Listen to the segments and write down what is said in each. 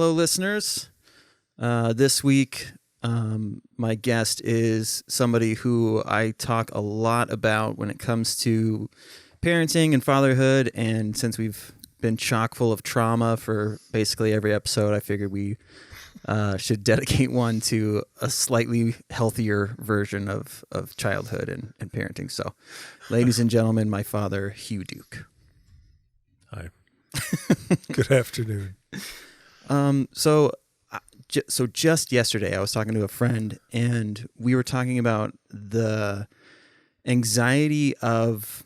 Hello, listeners. This week, my guest is somebody who I talk a lot about when it comes to parenting and fatherhood. And since we've been chock full of trauma for basically every episode, I figured we should dedicate one to a slightly healthier version of childhood and parenting. So, ladies and gentlemen, my father, Hugh Duke. Hi. Good afternoon. So just yesterday, I was talking to a friend, and we were talking about the anxiety of,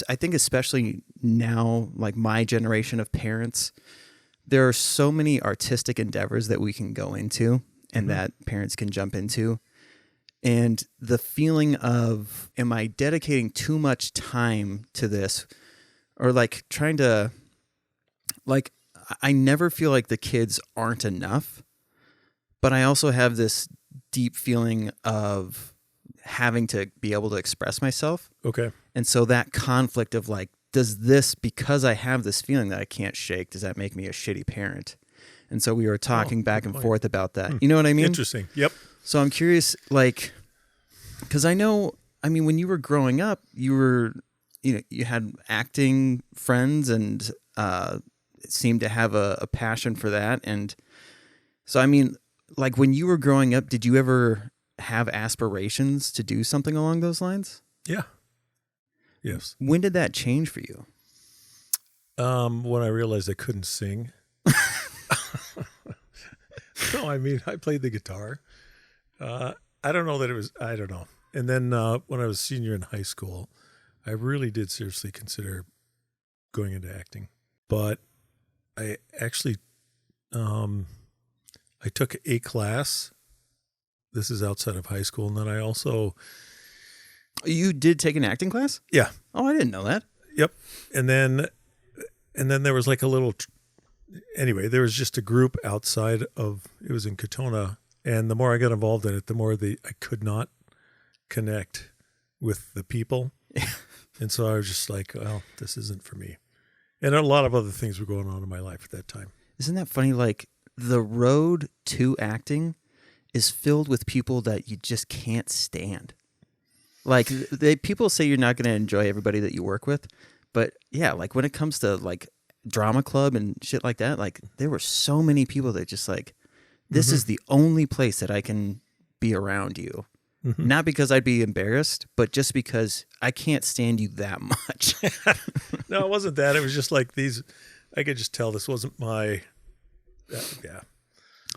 I think especially now, like my generation of parents, there are so many artistic endeavors that we can go into and that parents can jump into. And the feeling of, am I dedicating too much time to this? Or like trying to, like, I never feel like the kids aren't enough, but I also have this deep feeling of having to be able to express myself. Okay. And so that conflict of like, does this, because I have this feeling that I can't shake, does that make me a shitty parent? And so we were talking back and forth about that. You know what I mean? Interesting. Yep. So I'm curious, like, because I mean, when you were growing up, you had acting friends and seemed to have a passion for that. And so, I mean, like when you were growing up, did you ever have aspirations to do something along those lines? Yeah. Yes. When did that change for you? When I realized I couldn't sing. No, I mean, I played the guitar. I don't know that it was, I don't know. And then when I was senior in high school, I really did seriously consider going into acting. But I actually, I took a class. This is outside of high school. And then I also... You did take an acting class? Yeah. Oh, I didn't know that. Yep. And then there was like a little... Anyway, there was just a group outside of... It was in Katona. And the more I got involved in it, the more I could not connect with the people. And so I was just like, well, this isn't for me. And a lot of other things were going on in my life at that time. Isn't that funny? Like, the road to acting is filled with people that you just can't stand. Like, people say you're not going to enjoy everybody that you work with. But, yeah, like, when it comes to, like, drama club and shit like that, like, there were so many people that just, like, this is the only place that I can be around you. Not because I'd be embarrassed, but just because I can't stand you that much. No, it wasn't that. It was just like these, I could just tell this wasn't my, yeah.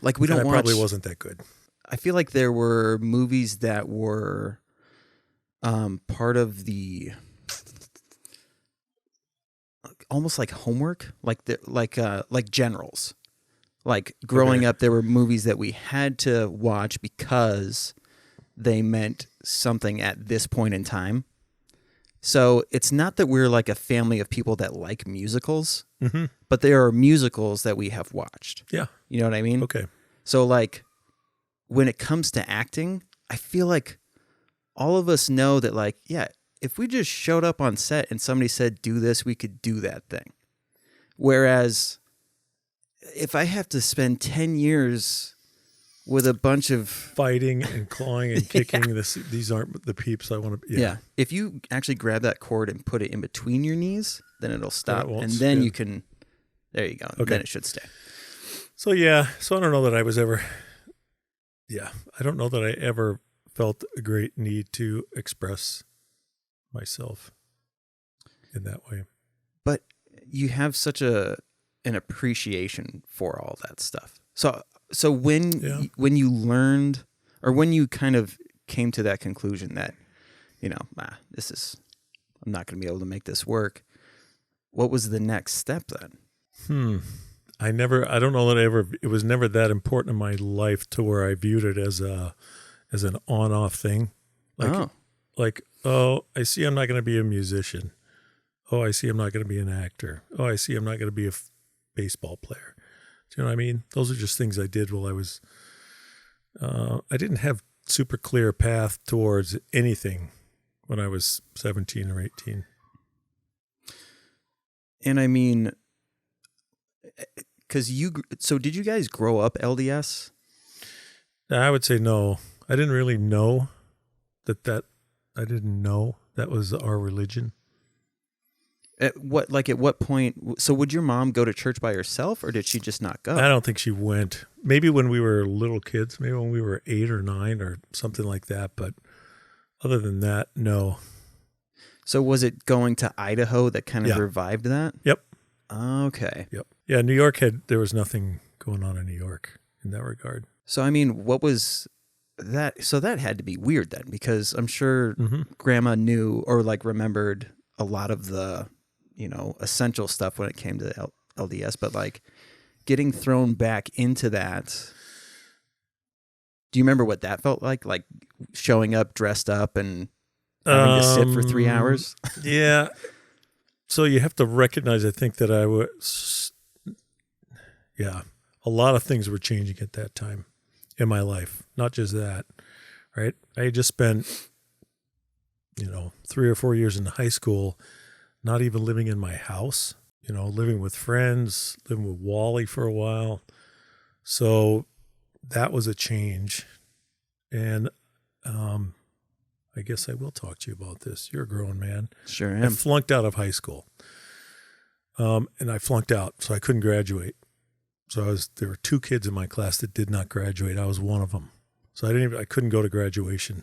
Like we don't watch. Probably wasn't that good. I feel like there were movies that were part of the, almost like homework, like Generals. Like growing up, there were movies that we had to watch because they meant something at this point in time. So it's not that we're like a family of people that like musicals, but there are musicals that we have watched. Yeah. You know what I mean? Okay. So like when it comes to acting, I feel like all of us know that like, yeah, if we just showed up on set and somebody said, do this, we could do that thing. Whereas if I have to spend 10 years with a bunch of fighting and clawing and kicking, these aren't the peeps I want to. Yeah. If you actually grab that cord and put it in between your knees, then it'll stop, and then you can. There you go. Okay. Then it should stay. So I don't know that I was ever. Yeah, I don't know that I ever felt a great need to express myself in that way. But you have such an appreciation for all that stuff. So when you learned, or when you kind of came to that conclusion that, you know, I'm not going to be able to make this work, what was the next step then? I don't know that it was never that important in my life to where I viewed it as an on-off thing. Like, I see I'm not going to be a musician. Oh, I see I'm not going to be an actor. Oh, I see I'm not going to be a baseball player. Do you know what I mean? Those are just things I did while I was, I didn't have super clear path towards anything when I was 17 or 18. And I mean, so did you guys grow up LDS? I would say no. I didn't really know I didn't know that was our religion. At what point? So would your mom go to church by herself, or did she just not go? I don't think she went. Maybe when we were little kids, maybe when we were 8 or 9 or something like that. But other than that, no. So was it going to Idaho that kind of revived that? Yep. Okay. Yep. Yeah, there was nothing going on in New York in that regard. So, I mean, what was that? So that had to be weird then, because I'm sure Grandma knew or remembered a lot of the, essential stuff when it came to LDS, but getting thrown back into that. Do you remember what that felt like? Like showing up dressed up and having to sit for 3 hours? Yeah. So you have to recognize, I think, that I was, a lot of things were changing at that time in my life. Not just that, right? I had just spent, 3 or 4 years in high school, not even living in my house, living with friends, living with Wally for a while. So that was a change. And I guess I will talk to you about this. You're a grown man. Sure am. I flunked out of high school. And I flunked out, so I couldn't graduate. So there were 2 kids in my class that did not graduate. I was one of them. So I couldn't go to graduation.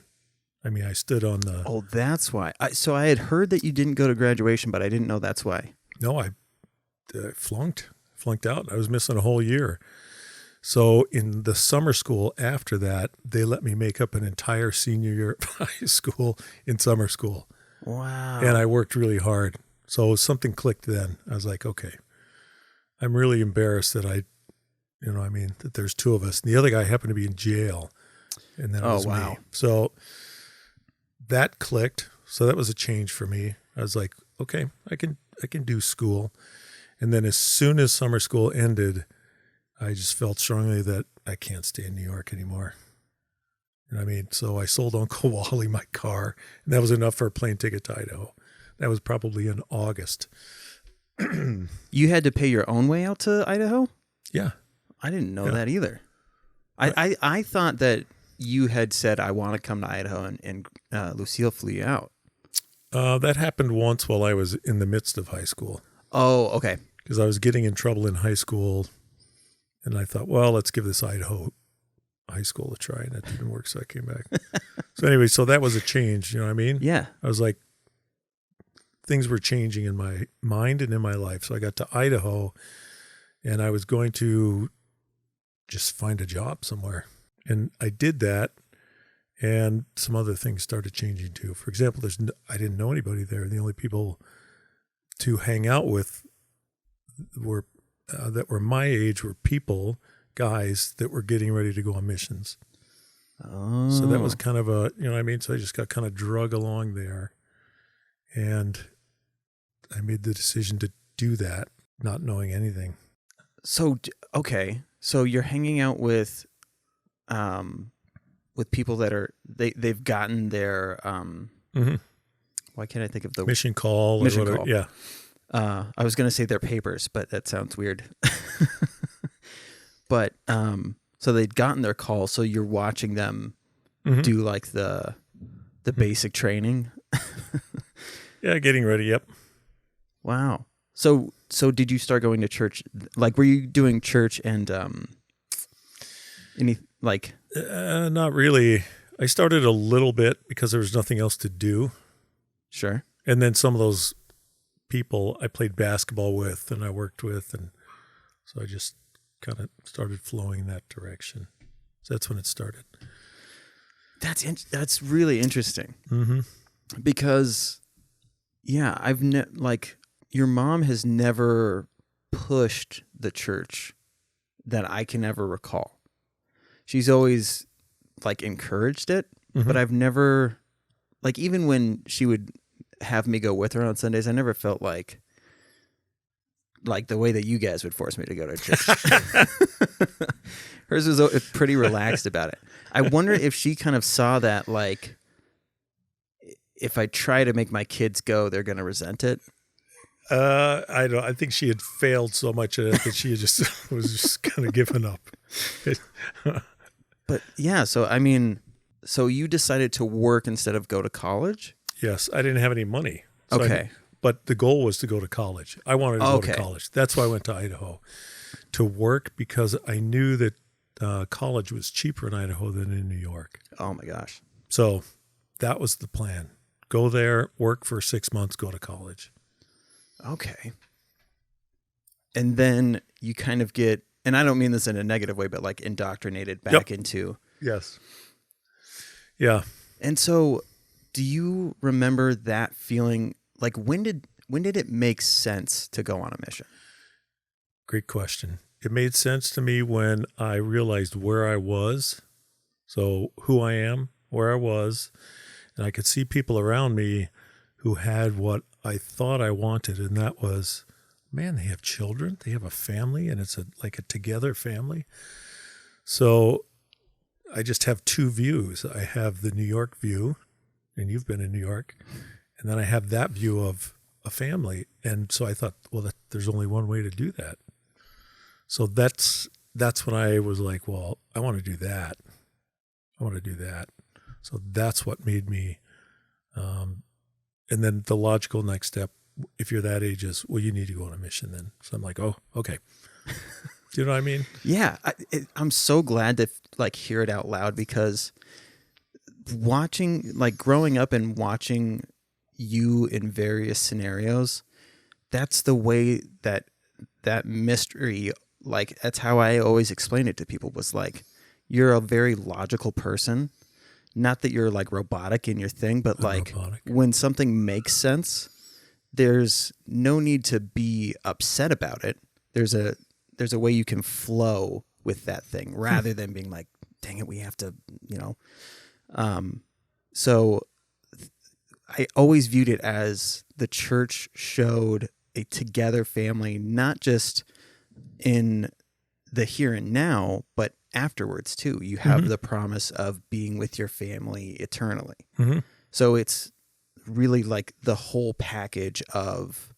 I mean, I stood on the... Oh, that's why. So I had heard that you didn't go to graduation, but I didn't know that's why. No, I flunked out. I was missing a whole year. So in the summer school after that, they let me make up an entire senior year of high school in summer school. Wow. And I worked really hard. So something clicked then. I was like, okay, I'm really embarrassed that that there's 2 of us. And the other guy happened to be in jail. And then it was me. So that clicked. So that was a change for me. I was like, okay, I can do school. And then as soon as summer school ended, I just felt strongly that I can't stay in New York anymore. So I sold Uncle Wally my car, and that was enough for a plane ticket to Idaho. That was probably in August. You had to pay your own way out to Idaho? Yeah. I didn't know that either. I thought that you had said, I want to come to Idaho, and Lucille flew you out. That happened once while I was in the midst of high school. Oh, okay. Because I was getting in trouble in high school, and I thought, well, let's give this Idaho high school a try, and that didn't work, so I came back. So anyway, so that was a change, you know what I mean? Yeah. I was like, things were changing in my mind and in my life. So I got to Idaho, and I was going to just find a job somewhere. And I did that, and some other things started changing too. For example, I didn't know anybody there. The only people to hang out with that were my age were guys that were getting ready to go on missions. Oh. So that was kind of so I just got kind of drug along there, and I made the decision to do that, not knowing anything. So, okay. So you're hanging out with people that are, they've gotten their, why can't I think of the mission call? Mission call. Yeah. I was going to say their papers, but that sounds weird. But, so they'd gotten their call. So you're watching them do the basic training. Yeah. Getting ready. Yep. Wow. So did you start going to church? Were you doing church and, not really. I started a little bit because there was nothing else to do. Sure. And then some of those people I played basketball with and I worked with, and so I just kind of started flowing in that direction. So that's when it started. That's really interesting. Mm-hmm. Because, yeah, your mom has never pushed the church that I can ever recall. She's always encouraged it, but I've never, even when she would have me go with her on Sundays, I never felt like the way that you guys would force me to go to church. Hers was pretty relaxed about it. I wonder if she kind of saw that, if I try to make my kids go, they're going to resent it. I don't. I think she had failed so much at it that she just was just kind of giving up. But yeah, so I mean, so you decided to work instead of go to college? Yes, I didn't have any money. So Okay. but the goal was to go to college. I wanted to go to Okay. college. That's why I went to Idaho to work, because I knew that college was cheaper in Idaho than in New York. Oh my gosh. So that was the plan. Go there, work for 6 months, go to college. Okay. And then you kind of get, and I don't mean this in a negative way, but like indoctrinated back into. Yes. Yeah. And so do you remember that feeling? Like when did it make sense to go on a mission? Great question. It made sense to me when I realized where I was. So who I am, where I was, and I could see people around me who had what I thought I wanted, and that was, man, they have children, they have a family, and it's like a together family. So I just have two views. I have the New York view, and you've been in New York, and then I have that view of a family. And so I thought, well, there's only one way to do that. So that's when I was like, well, I want to do that. I want to do that. So that's what made me, and then the logical next step, if you're that age, is, well, you need to go on a mission then. So I'm like, oh, okay. Do you know what I mean? Yeah. I'm so glad to like hear it out loud, because growing up and watching you in various scenarios, that's the way that mystery, like that's how I always explain it to people, was like, you're a very logical person. Not that you're like robotic in your thing, but like when something makes sense, there's no need to be upset about it. There's a way you can flow with that thing rather than being like, dang it, we have to, So I always viewed it as the church showed a together family, not just in the here and now, but afterwards too. You have the promise of being with your family eternally. Mm-hmm. So it's really like the whole package of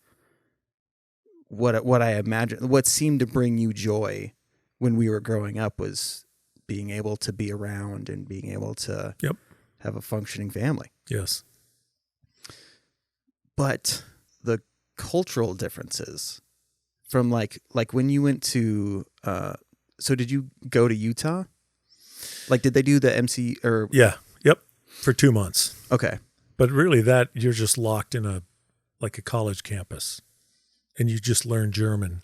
what I imagine, what seemed to bring you joy when we were growing up, was being able to be around and being able to have a functioning family. Yes. But the cultural differences from like when you went to, so did you go to Utah? Like, did they do the MC or? Yeah. Yep. For 2 months. Okay. But really that you're just locked in a college campus, and you just learn German,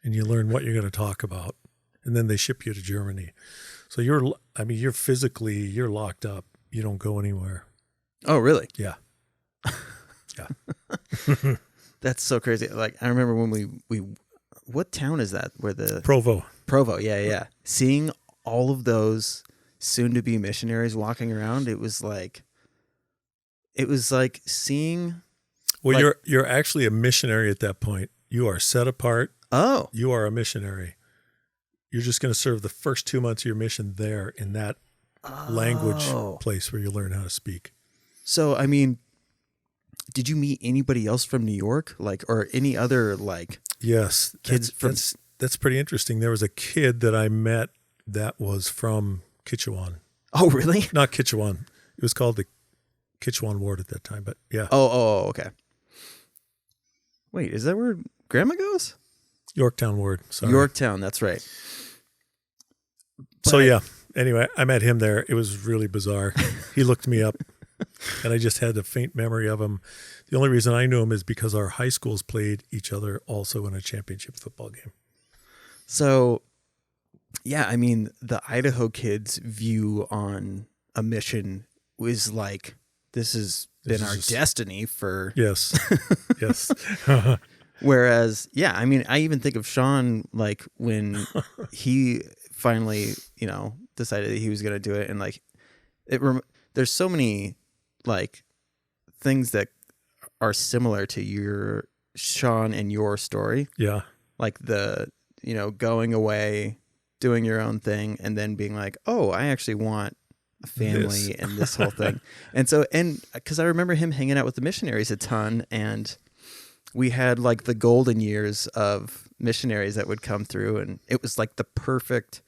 and you learn what you're going to talk about. And then they ship you to Germany. So you're locked up. You don't go anywhere. Oh, really? Yeah. Yeah. That's so crazy. Like, I remember when we what town is that? Where the Provo. Yeah. Seeing all of those soon to be missionaries walking around, it was like seeing. Well, like, you're actually a missionary at that point. You are set apart. Oh. You are a missionary. You're just going to serve the first 2 months of your mission there in that language place where you learn how to speak. So, I mean, did you meet anybody else from New York, like, or any other like? Yes, kids that's pretty interesting. There was a kid that I met that was from Kitchewan. Oh, really? Not Kitchewan. It was called the Kitchewan Ward at that time, but yeah. Oh, okay. Wait, is that where Grandma goes? Yorktown Ward. Sorry. Yorktown, that's right. So yeah. Anyway, I met him there. It was really bizarre. He looked me up, and I just had a faint memory of him. The only reason I knew him is because our high schools played each other also in a championship football game. So, yeah, I mean, the Idaho kids' view on a mission was like, this has been our destiny for... Yes. Yes. Whereas, yeah, I mean, I even think of Sean, like, when he finally, decided that he was going to do it. And, like, there's so many, like, things that are similar to your Sean and your story. Yeah. Like the, going away, doing your own thing, and then being like, oh, I actually want a family and this whole thing. And so, because I remember him hanging out with the missionaries a ton, and we had like the golden years of missionaries that would come through, and it was like the perfect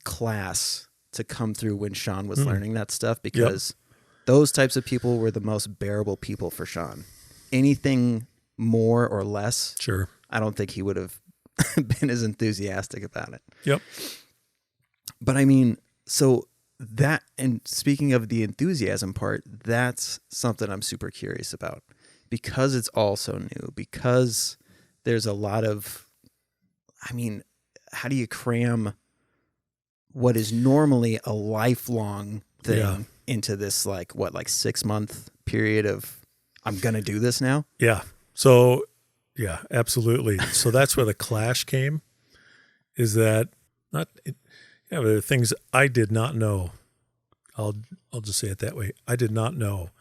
class to come through when Sean was learning that stuff, because those types of people were the most bearable people for Sean. Anything more or less, sure, I don't think he would have been as enthusiastic about it. Yep. But I mean, so that, and speaking of the enthusiasm part, that's something I'm super curious about, because it's all so new, because there's a lot of, I mean, how do you cram what is normally a lifelong thing into this, like, what, like 6-month period of, I'm going to do this now? Yeah. So, yeah, absolutely. So that's where the clash came, is that there are things I did not know. I'll just say it that way. I did not know.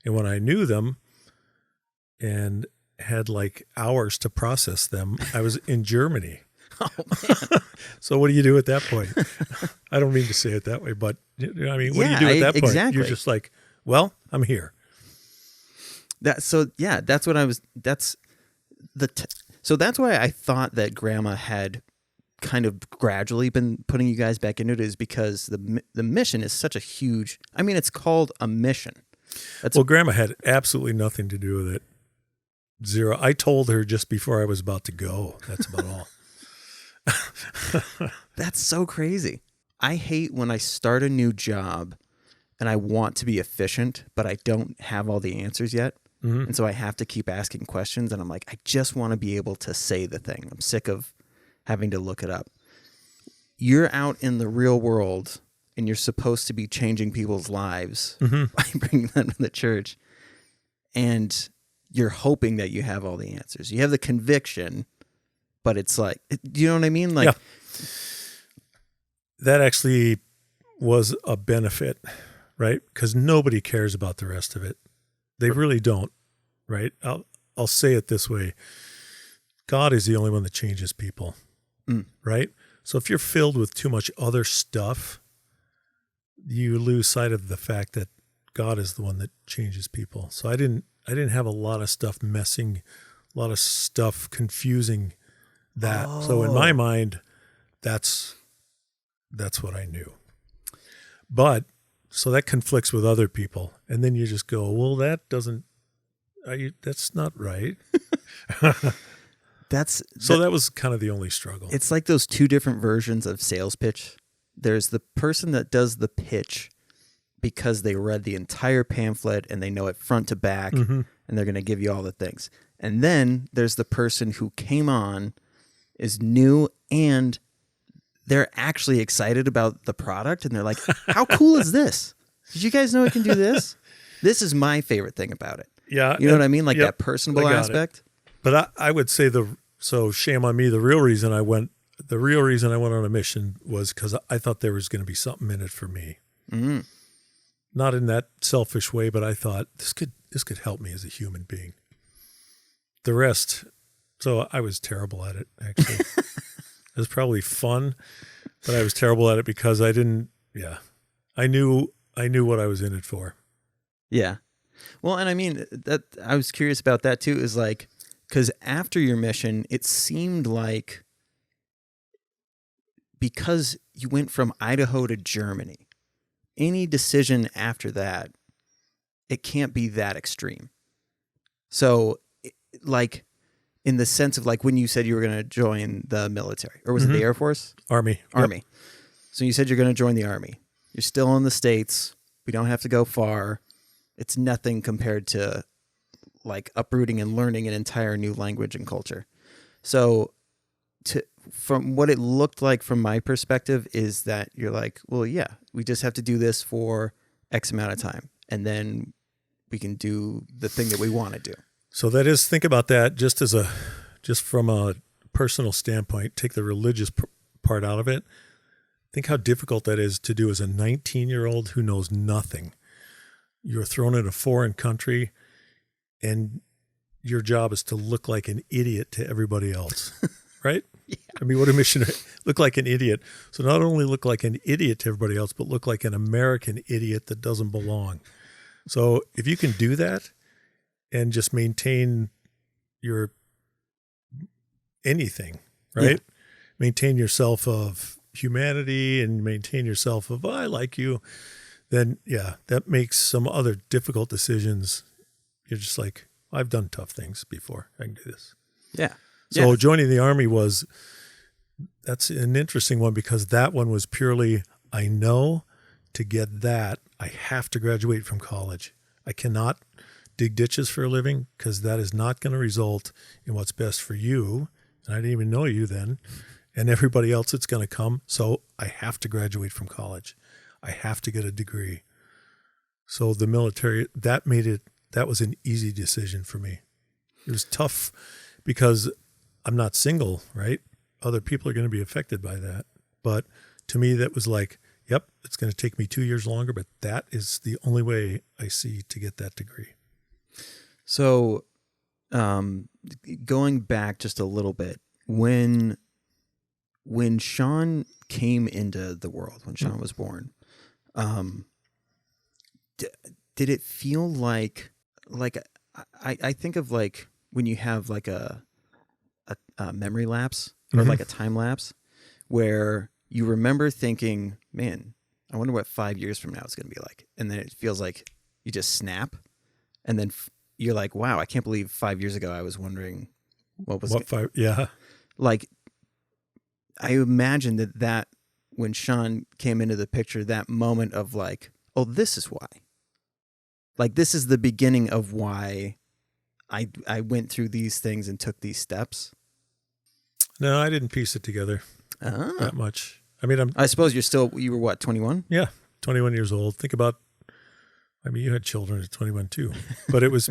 And when I knew them and had like hours to process them, I was in Germany. Oh, man. So what do you do at that point? I don't mean to say it that way, but you know, I mean, what do you do at that point? Exactly. You're just like, well, I'm here. That's what I was, so that's why I thought that Grandma had kind of gradually been putting you guys back into it, is because the mission is such a huge, I mean, it's called a mission. Well, Grandma had absolutely nothing to do with it. Zero. I told her just before I was about to go. That's about all. That's so crazy. I hate when I start a new job and I want to be efficient, but I don't have all the answers yet. Mm-hmm. And so I have to keep asking questions, and I'm like, I just want to be able to say the thing. I'm sick of having to look it up. You're out in the real world, and you're supposed to be changing people's lives by bringing them to the church. And you're hoping that you have all the answers. You have the conviction, but it's like, do you know what I mean? Like, that actually was a benefit, right? Because nobody cares about the rest of it. They really don't, right? I'll say it this way. God is the only one that changes people, right? So if you're filled with too much other stuff, you lose sight of the fact that God is the one that changes people. So I didn't have a lot of stuff messing, a lot of stuff confusing that. Oh. So in my mind, that's what I knew. But so that conflicts with other people. And then you just go, well, that's not right. That was kind of the only struggle. It's like those two different versions of sales pitch. There's the person that does the pitch because they read the entire pamphlet and they know it front to back, and they're going to give you all the things. And then there's the person who came on, is new, and they're actually excited about the product, and they're like, how cool is this? Did you guys know it can do this? This is my favorite thing about it. Yeah. You know what I mean? Like that personable aspect. But I would say so shame on me. The real reason I went on a mission was because I thought there was going to be something in it for me. Mm-hmm. Not in that selfish way, but I thought this could help me as a human being. The rest, so I was terrible at it, actually. It was probably fun, but I was terrible at it because I knew what I was in it for. Yeah. Well, and I mean, that I was curious about that too, is like, because after your mission, it seemed like, because you went from Idaho to Germany, any decision after that, it can't be that extreme. So, like, in the sense of like when you said you were going to join the military, or was it the Air Force? Army. Yep. So you said you're going to join the Army. You're still in the States. We don't have to go far. It's nothing compared to like uprooting and learning an entire new language and culture. So from what it looked like from my perspective is that you're like, well, yeah, we just have to do this for X amount of time, and then we can do the thing that we want to do. So that is, think about that just from a personal standpoint, take the religious part out of it. Think how difficult that is to do as a 19-year-old who knows nothing. You're thrown in a foreign country, and your job is to look like an idiot to everybody else, right? Yeah. I mean, what a missionary, look like an idiot. So not only look like an idiot to everybody else, but look like an American idiot that doesn't belong. So if you can do that, and just maintain your anything, right? Yeah. Maintain yourself of humanity and maintain yourself of, I like you. Then, yeah, that makes some other difficult decisions. You're just like, I've done tough things before. I can do this. Yeah. So joining the Army that's an interesting one because that one was purely, I know to get that, I have to graduate from college. I cannot dig ditches for a living because that is not going to result in what's best for you. And I didn't even know you then and everybody else that's going to come. So I have to graduate from college. I have to get a degree. So the military, that was an easy decision for me. It was tough because I'm not single, right? Other people are going to be affected by that. But to me, that was like, yep, it's going to take me 2 years longer, but that is the only way I see to get that degree. So going back just a little bit, when Sean came into the world, when Sean was born, did it feel like I think of like when you have like a memory lapse or like a time lapse where you remember thinking, man, I wonder what 5 years from now is going to be like. And then it feels like you just snap and then you're like, wow, I can't believe 5 years ago I was wondering yeah. Like I imagine that when Sean came into the picture, that moment of like, oh, this is why. Like this is the beginning of why I went through these things and took these steps. No, I didn't piece it together that much. I mean, I suppose you were what, 21? Yeah, 21 years old. Think about, I mean, you had children at 21 too, but it was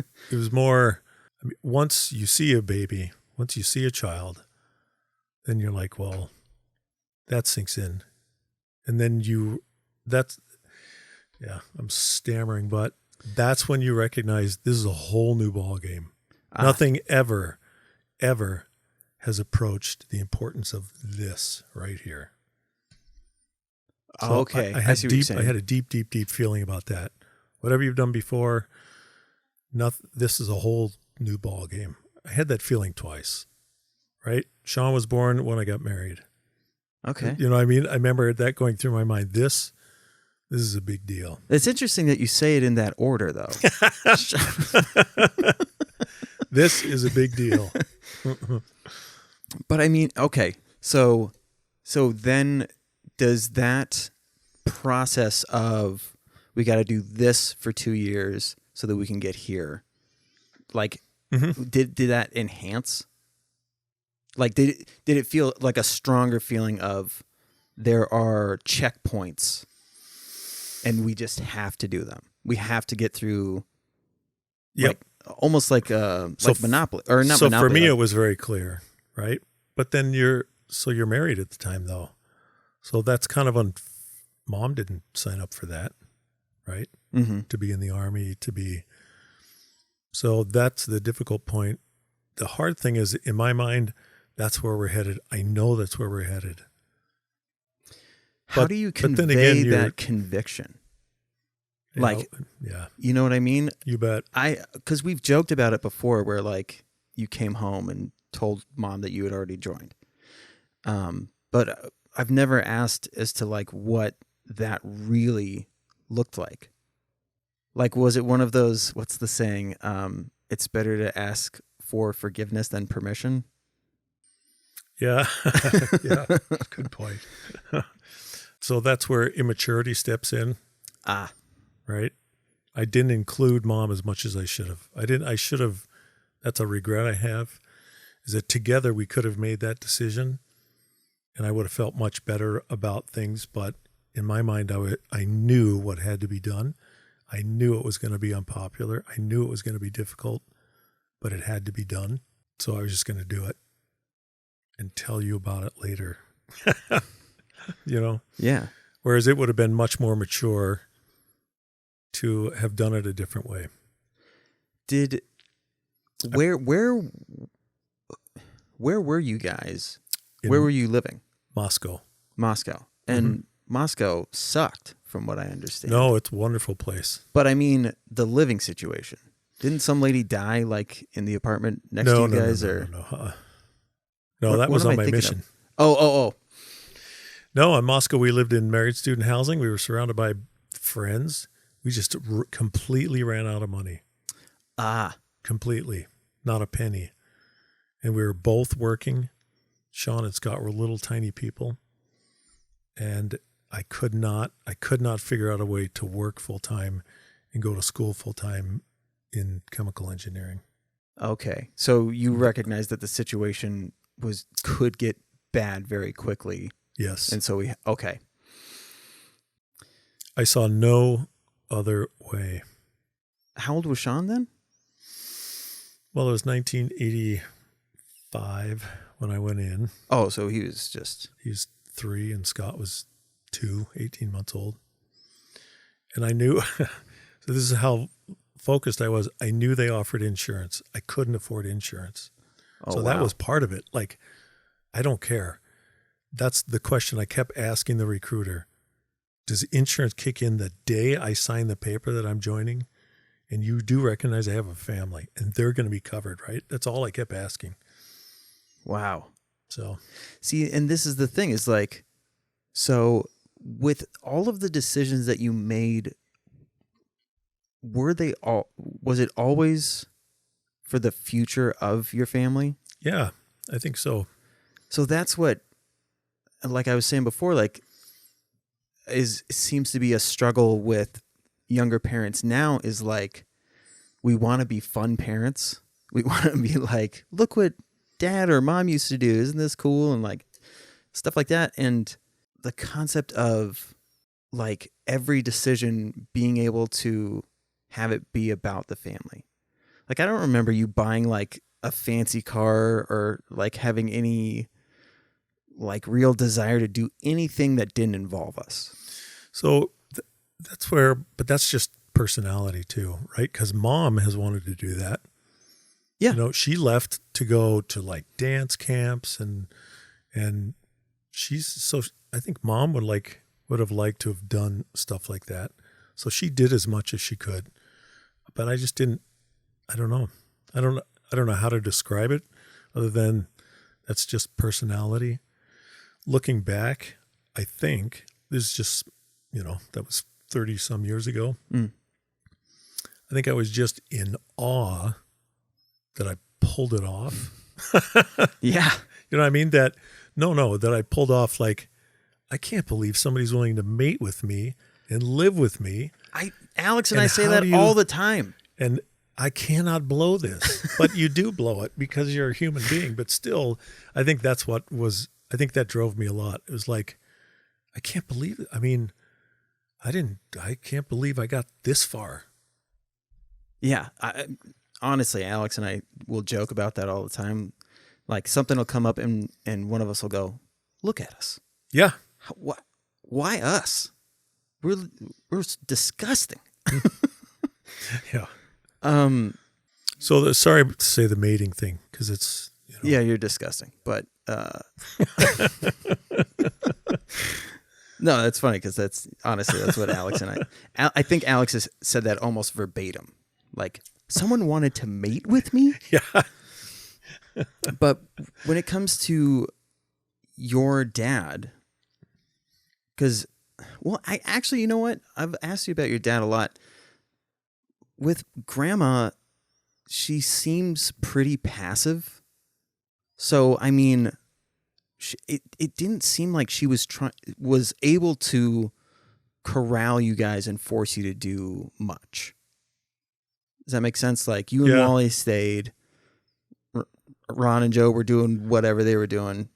more, I mean, once you see a baby, once you see a child, then you're like, well, that sinks in. And then I'm stammering, but that's when you recognize this is a whole new ball game. Nothing ever has approached the importance of this right here. So okay. I see what you're saying. I had a deep feeling about that. Whatever you've done before, this is a whole new ball game. I had that feeling twice, right? Sean was born when I got married. Okay. You know what I mean? I remember that going through my mind. This is a big deal. It's interesting that you say it in that order, though. This is a big deal. But I mean, okay. So then does that process of we got to do this for 2 years so that we can get here, like, did that enhance? Like, did it feel like a stronger feeling of there are checkpoints and we just have to do them? We have to get through, like, almost like Monopoly or not. So Monopoly, for me, it was very clear, right? But then you're married at the time, though, so that's kind of Mom didn't sign up for that, right? Mm-hmm. To be in the Army, so that's the difficult point. The hard thing is, in my mind, that's where we're headed. I know that's where we're headed. How do you convey that conviction? Like, yeah, you know what I mean? You bet. Because we've joked about it before where like you came home and told Mom that you had already joined. But I've never asked as to like what that really looked like. Like, was it one of those, what's the saying? It's better to ask for forgiveness than permission. Yeah. Yeah. Good point. So that's where immaturity steps in. Right? I didn't include Mom as much as I should have. I should have. That's a regret I have, is that together we could have made that decision and I would have felt much better about things. But in my mind, I knew what had to be done. I knew it was going to be unpopular. I knew it was going to be difficult, but it had to be done. So I was just going to do it and tell you about it later. You know? Yeah. Whereas it would have been much more mature to have done it a different way. Where were you guys? Where were you living? Moscow. And Moscow sucked from what I understand. No, it's a wonderful place. But I mean the living situation. Didn't some lady die like in the apartment next to you guys? No, that was on my mission. Oh. No, in Moscow, we lived in married student housing. We were surrounded by friends. We just completely ran out of money. Completely. Not a penny. And we were both working. Sean and Scott were little tiny people. And I could not figure out a way to work full time and go to school full time in chemical engineering. Okay. So you recognize that the situation could get bad very quickly. Yes. And so okay. I saw no other way. How old was Sean then? Well, it was 1985 when I went in. Oh, so he was 3 and Scott was 2, 18 months old. And I knew, so this is how focused I was. I knew they offered insurance. I couldn't afford insurance. Oh, so that was part of it. Like, I don't care. That's the question I kept asking the recruiter. Does insurance kick in the day I sign the paper that I'm joining? And you do recognize I have a family and they're going to be covered, right? That's all I kept asking. Wow. So, see, and this is the thing is like, so with all of the decisions that you made, was it always for the future of your family? Yeah, I think so. So that's what, like I was saying before, like seems to be a struggle with younger parents now is like, we want to be fun parents. We want to be like, look what dad or mom used to do. Isn't this cool? And like stuff like that. And the concept of like every decision being able to have it be about the family. Like, I don't remember you buying like a fancy car or like having any like real desire to do anything that didn't involve us. So that's where, but that's just personality too, right? Because mom has wanted to do that. Yeah. You know, she left to go to like dance camps and I think mom would have liked to have done stuff like that. So she did as much as she could, but I just didn't, I don't know how to describe it other than that's just personality. Looking back, I think this is just, that was 30 some years ago. I think I was just in awe that I pulled it off. Yeah. You know what I mean? That I pulled off, like, I can't believe somebody's willing to mate with me and live with me. Alex and I say that all the time. And I cannot blow this, but you do blow it because you're a human being. But still, I think that drove me a lot. It was like, I can't believe it. I mean, I can't believe I got this far. Yeah. Honestly, Alex and I will joke about that all the time. Like something will come up and one of us will go, look at us. Yeah. Why us? We're disgusting. Yeah. So sorry to say the mating thing because it's, yeah, you're disgusting, but, no, that's funny because that's what Alex and I think Alex has said that almost verbatim. Like, someone wanted to mate with me? Yeah. But when it comes to your dad, because, well, I actually, you know what? I've asked you about your dad a lot. With grandma, she seems pretty passive. So, I mean, it didn't seem like she was able to corral you guys and force you to do much. Does that make sense? Like, you and Wally stayed. Ron and Joe were doing whatever they were doing.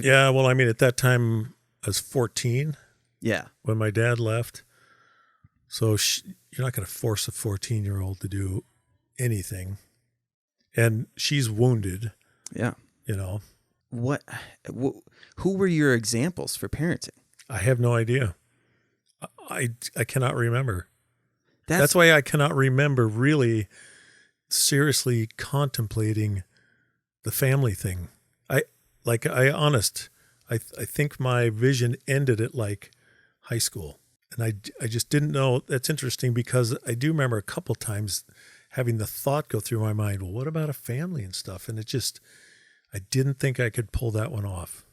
Yeah, well, I mean, at that time, I was 14. Yeah. When my dad left. So you're not going to force a 14-year-old to do anything. And she's wounded. Yeah. Who were your examples for parenting? I have no idea. I cannot remember. That's why I cannot remember really seriously contemplating the family thing. I think my vision ended at like high school. And I just didn't know. That's interesting because I do remember a couple times having the thought go through my mind, well, what about a family and stuff? And I didn't think I could pull that one off.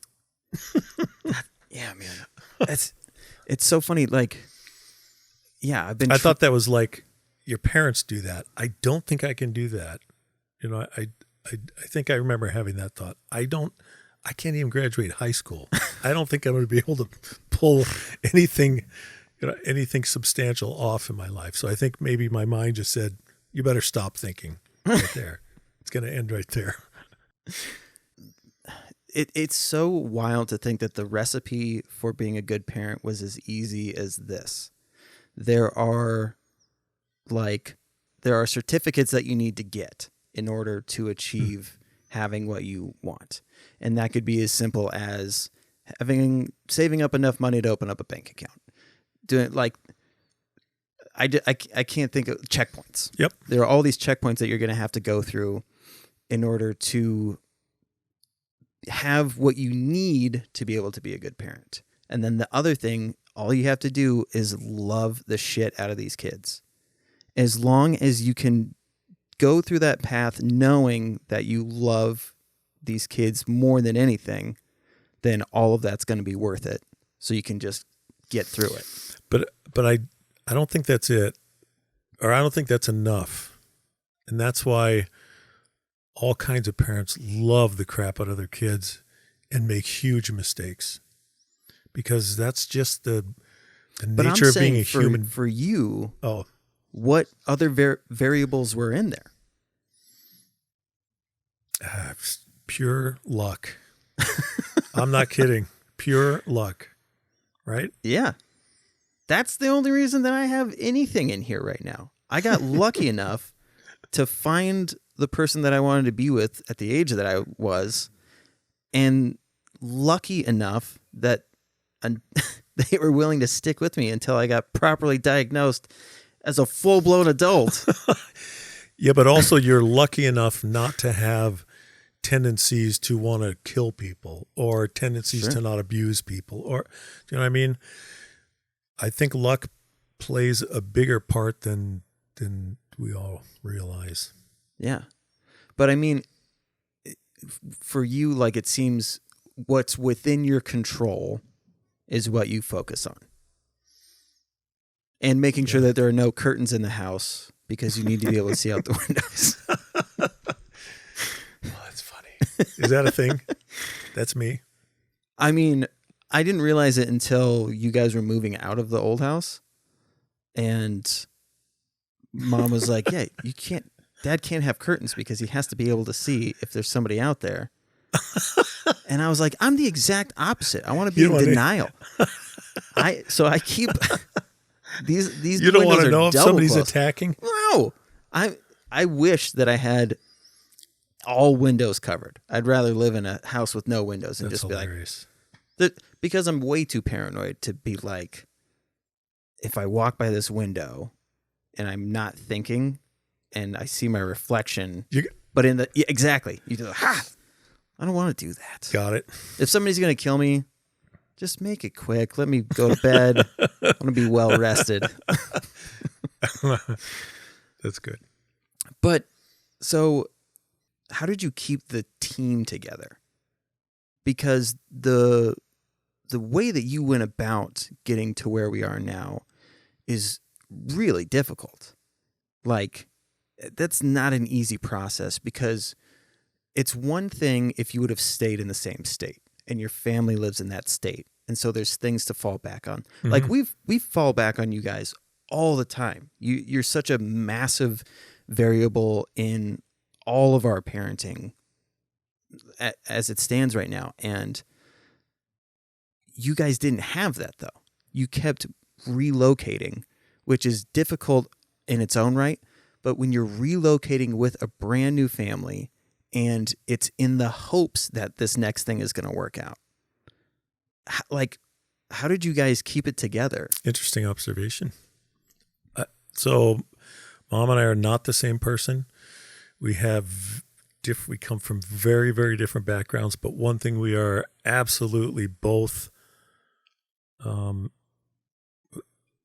Yeah, man. It's so funny. Like, yeah, I thought that was like, your parents do that. I don't think I can do that. You know, I think I remember having that thought. I can't even graduate high school. I don't think I'm going to be able to pull anything substantial off in my life. So I think maybe my mind just said, you better stop thinking right there. It's going to end right there. It's so wild to think that the recipe for being a good parent was as easy as this. There are certificates that you need to get in order to achieve having what you want. And that could be as simple as saving up enough money to open up a bank account. Doing I can't think of checkpoints. Yep. There are all these checkpoints that you're going to have to go through in order to have what you need to be able to be a good parent. And then the other thing, all you have to do is love the shit out of these kids. As long as you can go through that path knowing that you love these kids more than anything, then all of that's going to be worth it. So you can just get through it. But I don't think that's it, or I don't think that's enough. And that's why all kinds of parents love the crap out of their kids and make huge mistakes, because that's just the nature of being a human. For you, what other variables were in there? Pure luck. I'm not kidding. Pure luck. Right? Yeah. That's the only reason that I have anything in here right now. I got lucky enough to find the person that I wanted to be with at the age that I was, and lucky enough that they were willing to stick with me until I got properly diagnosed as a full-blown adult. Yeah, but also you're lucky enough not to have tendencies to want to kill people, or tendencies to not abuse people, or, do you know what I mean? I think luck plays a bigger part than we all realize. Yeah. But I mean, for you, like, it seems what's within your control is what you focus on. And making sure that there are no curtains in the house because you need to be able to see out the windows. Oh, that's funny. Is that a thing? That's me. I mean, I didn't realize it until you guys were moving out of the old house. And Mom was like, yeah, Dad can't have curtains because he has to be able to see if there's somebody out there. And I was like, I'm the exact opposite. I want to be in denial. So I keep these. You don't want to know if somebody's closed. Attacking? No. I wish that I had all windows covered. I'd rather live in a house with no windows and That's just hilarious. Be like, because I'm way too paranoid to be like, if I walk by this window and I'm not thinking and I see my reflection, but exactly, you do, I don't want to do that. Got it. If somebody's going to kill me, just make it quick. Let me go to bed. I want to be well rested. That's good. But so how did you keep the team together? Because the way that you went about getting to where we are now is really difficult. Like, that's not an easy process, because it's one thing if you would have stayed in the same state and your family lives in that state. And so there's things to fall back on. Mm-hmm. Like we fall back on you guys all the time. You're such a massive variable in all of our parenting as it stands right now. And you guys didn't have that, though. You kept relocating, which is difficult in its own right. But when you're relocating with a brand new family and it's in the hopes that this next thing is going to work out, how did you guys keep it together? Interesting observation. So Mom and I are not the same person. We come from very, very different backgrounds, but one thing we are absolutely both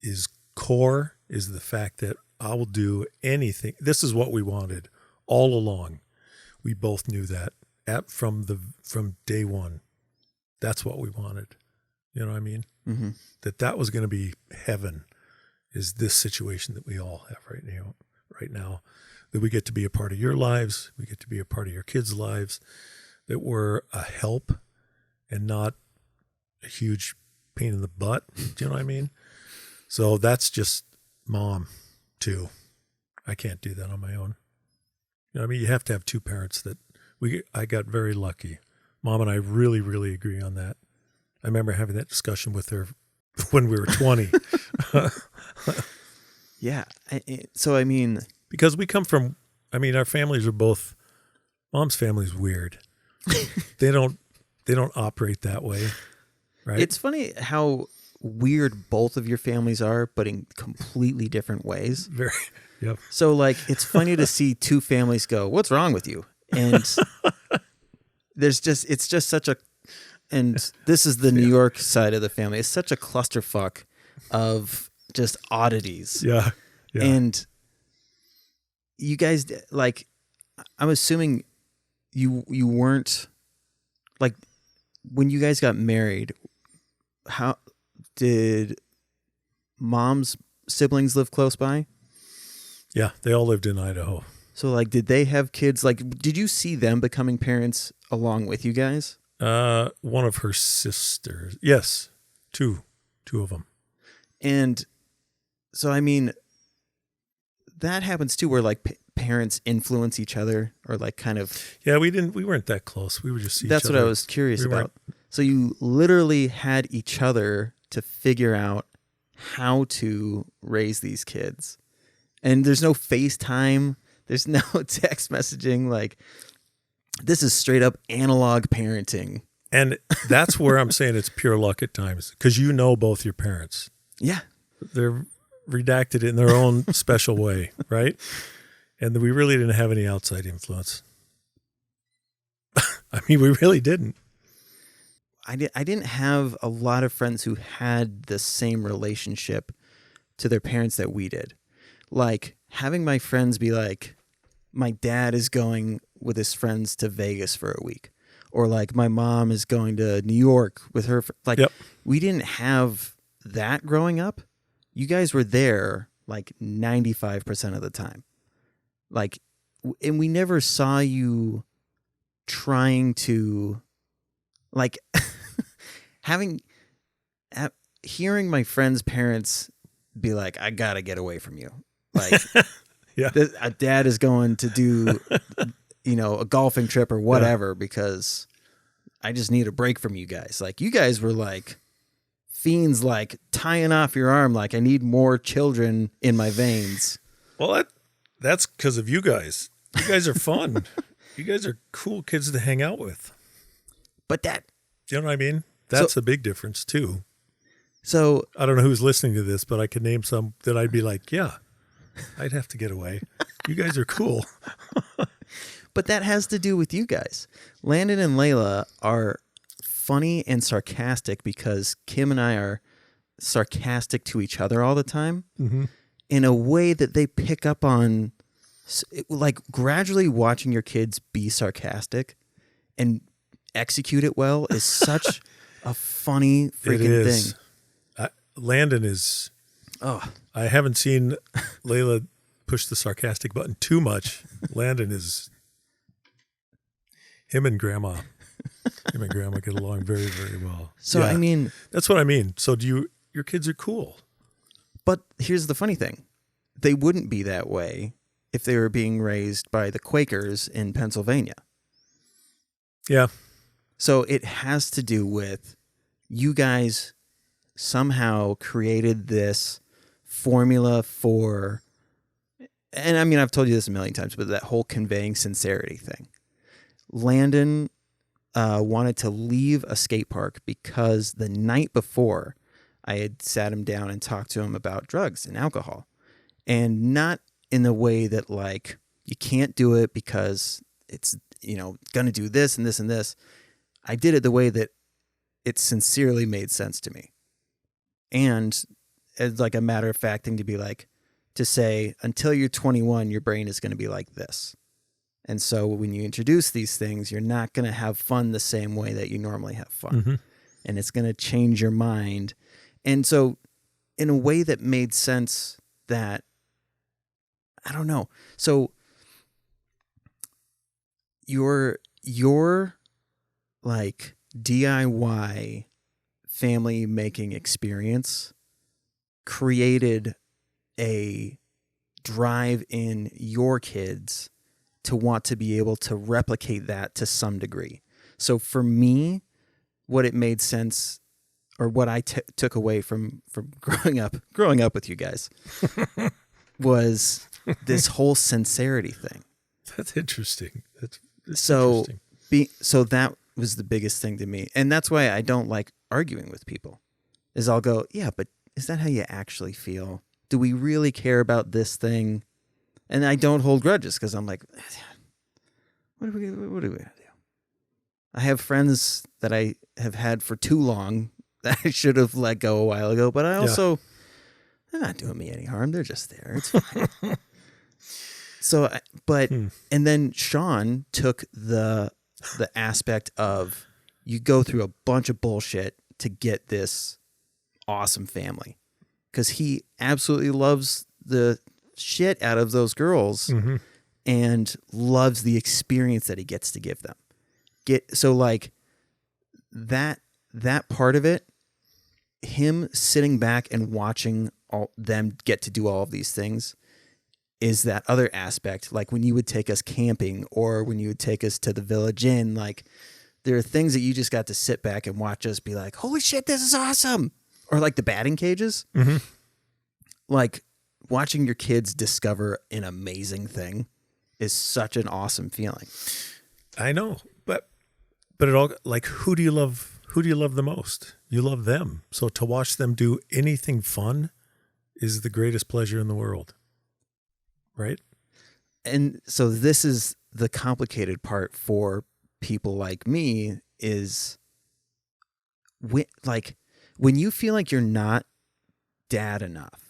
is core is the fact that I will do anything. This is what we wanted all along. We both knew that from day one. That's what we wanted. You know what I mean? Mm-hmm. That was going to be heaven, is this situation that we all have right now, that we get to be a part of your lives. We get to be a part of your kids' lives, that we're a help and not a huge pain in the butt. Do you know what I mean? So that's just mom too. I can't do that on my own. You know what I mean? You have to have two parents I got very lucky. Mom and I really, really agree on that. I remember having that discussion with her when we were 20. Yeah. So, I mean, because we come from, our families are both, mom's family's weird. They don't operate that way. Right. It's funny how weird both of your families are, but in completely different ways. Very. Yep. So like, it's funny to see two families go, what's wrong with you? And it's just such a, and this is the New York side of the family. It's such a clusterfuck of just oddities. Yeah. Yeah. And you guys, like, I'm assuming you weren't, like, when you guys got married, how did mom's siblings live close by? Yeah, they all lived in Idaho. So, like, did they have kids? Like, did you see them becoming parents along with you guys? One of her sisters. Yes, two of them. And so, I mean, that happens too, where like parents influence each other, or like kind of. Yeah, we weren't that close. We would just see each other. That's what I was curious about. So you literally had each other to figure out how to raise these kids. And there's no FaceTime. There's no text messaging. Like, this is straight up analog parenting. And that's where I'm saying it's pure luck at times, because you know both your parents. Yeah. They're redacted in their own special way, right? And we really didn't have any outside influence. We really didn't. I didn't have a lot of friends who had the same relationship to their parents that we did. Like, having my friends be like, my dad is going with his friends to Vegas for a week. Or like, my mom is going to New York with her. Like, yep. We didn't have that growing up. You guys were there like 95% of the time. Like, and we never saw you trying to, like, hearing my friends' parents be like, I gotta get away from you. Like, yeah, a dad is going to do, a golfing trip or whatever, because I just need a break from you guys. Like, you guys were like fiends, like tying off your arm. Like, I need more children in my veins. Well, that's because of you guys. You guys are fun. You guys are cool kids to hang out with. But that, you know what I mean? That's a big difference too. So I don't know who's listening to this, but I could name some that I'd be like, yeah, I'd have to get away. You guys are cool. But that has to do with you guys. Landon and Layla are funny and sarcastic because Kim and I are sarcastic to each other all the time, mm-hmm. in a way that they pick up on. Like, gradually watching your kids be sarcastic and execute it well is such a funny freaking thing. Landon is. Oh, I haven't seen Layla push the sarcastic button too much. Landon is. Him and Grandma get along very, very well. So, yeah, that's what I mean. So your kids are cool. But here's the funny thing. They wouldn't be that way if they were being raised by the Quakers in Pennsylvania. Yeah. So it has to do with you guys somehow created this formula for, and I've told you this a million times, but that whole conveying sincerity thing. Landon wanted to leave a skate park because the night before I had sat him down and talked to him about drugs and alcohol, and not in the way that, like, you can't do it because it's, going to do this and this and this. I did it the way that it sincerely made sense to me. And as like a matter of fact thing to be like, to say, until you're 21, your brain is going to be like this. And so when you introduce these things, you're not going to have fun the same way that you normally have fun. Mm-hmm. And it's going to change your mind. And so in a way that made sense that, I don't know. So your like DIY family making experience created a drive in your kids to want to be able to replicate that to some degree. So for me, what it made sense, or what I took away from growing up with you guys, was this whole sincerity thing. That's interesting. That's so interesting. So that was the biggest thing to me, and that's why I don't like arguing with people. Is I'll go, yeah, but is that how you actually feel? Do we really care about this thing? And I don't hold grudges because I'm like, what are we gonna do? I have friends that I have had for too long that I should have let go a while ago, but I also, they're not doing me any harm. They're just there. It's fine. And then Sean took the aspect of, you go through a bunch of bullshit to get this awesome family, because he absolutely loves the shit out of those girls, mm-hmm. and loves the experience that he gets to give them. So like that part of it, him sitting back and watching them get to do all of these things, is that other aspect. Like when you would take us camping, or when you would take us to the Village Inn, like there are things that you just got to sit back and watch us be like, holy shit, this is awesome. Or like the batting cages. Mm-hmm. Like watching your kids discover an amazing thing is such an awesome feeling. I know, but it all, like, who do you love? Who do you love the most? You love them. So to watch them do anything fun is the greatest pleasure in the world. Right? And so this is the complicated part for people like me, is when you feel like you're not dad enough.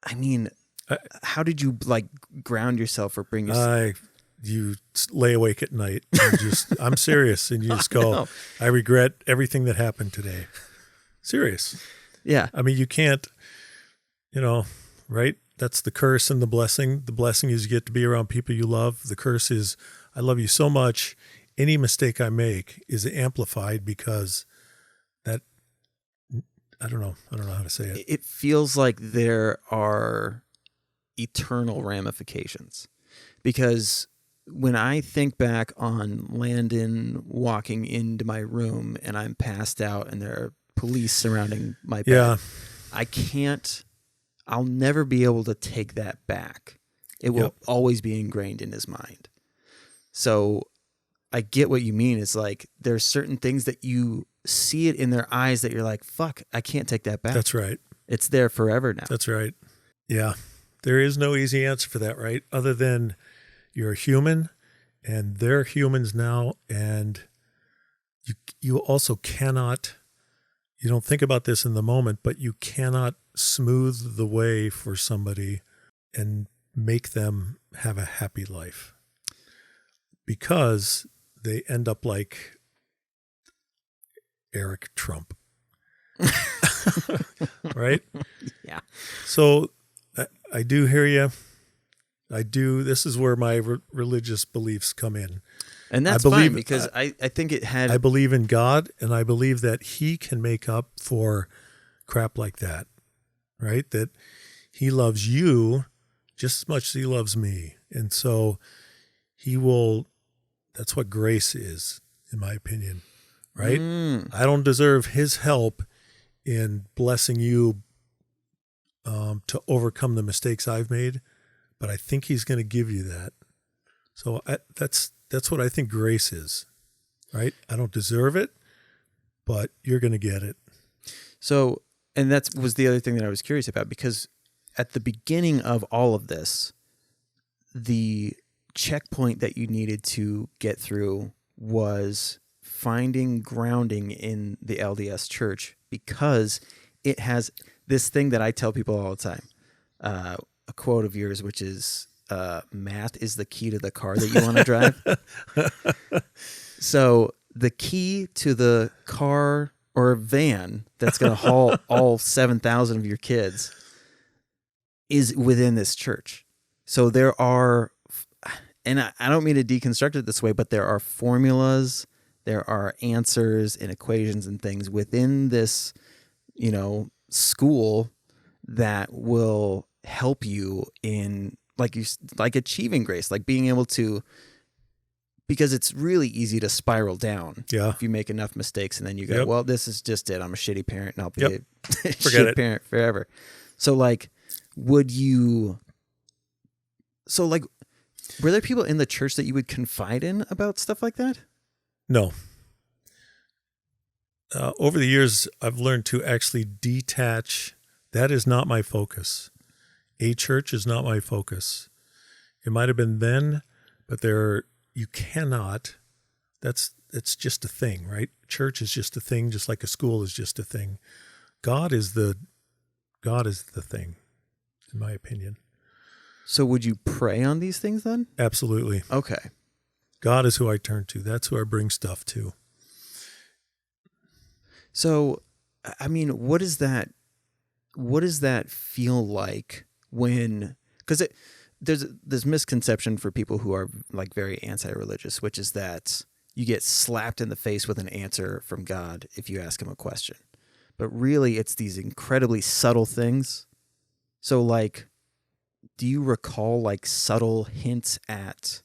I mean, how did you like ground yourself or bring yourself? You lay awake at night and I'm serious. And you just go, I regret everything that happened today. Serious. Yeah. I mean, you can't, right? That's the curse and the blessing. The blessing is you get to be around people you love. The curse is, I love you so much. Any mistake I make is amplified because that, I don't know how to say it. It feels like there are eternal ramifications, because when I think back on Landon walking into my room and I'm passed out and there are police surrounding my bed, I'll never be able to take that back. It will always be ingrained in his mind. So I get what you mean. It's like there's certain things that you see it in their eyes that you're like, fuck, I can't take that back. That's right. It's there forever now. That's right. Yeah. There is no easy answer for that, right? Other than you're a human and they're humans now, and you also cannot, you don't think about this in the moment, but you cannot smooth the way for somebody and make them have a happy life, because they end up like Eric Trump. Right? Yeah. So I do hear you. I do. This is where my religious beliefs come in. And that's fine, because I think it had... I believe in God, and I believe that he can make up for crap like that, right? That he loves you just as much as he loves me. And so he will... That's what grace is, in my opinion, right? I don't deserve his help in blessing you to overcome the mistakes I've made, but I think he's going to give you that. So that's what I think grace is, right? I don't deserve it, but you're going to get it. So, and that was the other thing that I was curious about, because at the beginning of all of this, the checkpoint that you needed to get through was finding grounding in the LDS church, because it has this thing that I tell people all the time, a quote of yours, which is, math is the key to the car that you want to drive. So the key to the car or van that's going to haul all 7,000 of your kids is within this church. So there are, and I don't mean to deconstruct it this way, but there are formulas, there are answers and equations and things within this, school that will help you in like achieving grace, like being able to, because it's really easy to spiral down if you make enough mistakes and then you go, well, this is just it. I'm a shitty parent and I'll be a shitty parent forever. So were there people in the church that you would confide in about stuff like that? No. Over the years, I've learned to actually detach. That is not my focus. A church is not my focus. It might have been then, but you cannot. It's just a thing, right? Church is just a thing, just like a school is just a thing. God is the thing, in my opinion. So would you pray on these things then? Absolutely. Okay. God is who I turn to. That's who I bring stuff to. So, I mean, what does that feel like when, because there's misconception for people who are like very anti-religious, which is that you get slapped in the face with an answer from God if you ask him a question. But really, it's these incredibly subtle things. So, do you recall subtle hints at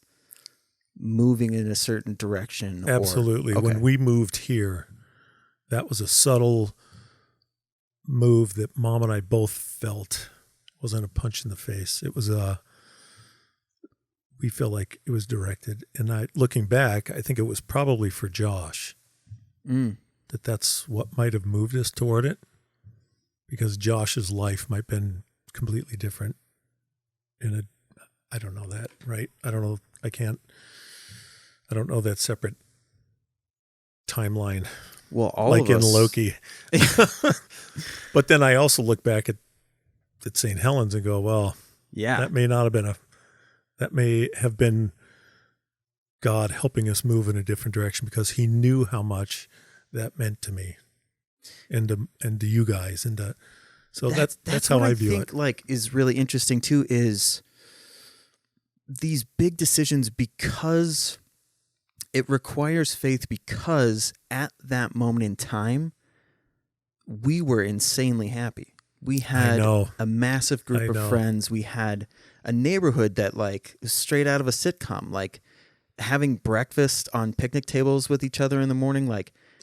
moving in a certain direction? Absolutely. When we moved here, that was a subtle move that Mom and I both felt. It wasn't a punch in the face. It was we feel like it was directed. And looking back, I think it was probably for Josh. That's what might have moved us toward it, because Josh's life might have been completely different. I don't know that, right? I don't know. I don't know that separate timeline. Well, all of us. Like in Loki. But then I also look back at St. Helens and go, well, that may have been God helping us move in a different direction, because he knew how much that meant to me and to you guys. So that's how I view it. What I think is really interesting too is these big decisions, because it requires faith, because at that moment in time, we were insanely happy. We had a massive group of friends. We had a neighborhood that was straight out of a sitcom, having breakfast on picnic tables with each other in the morning,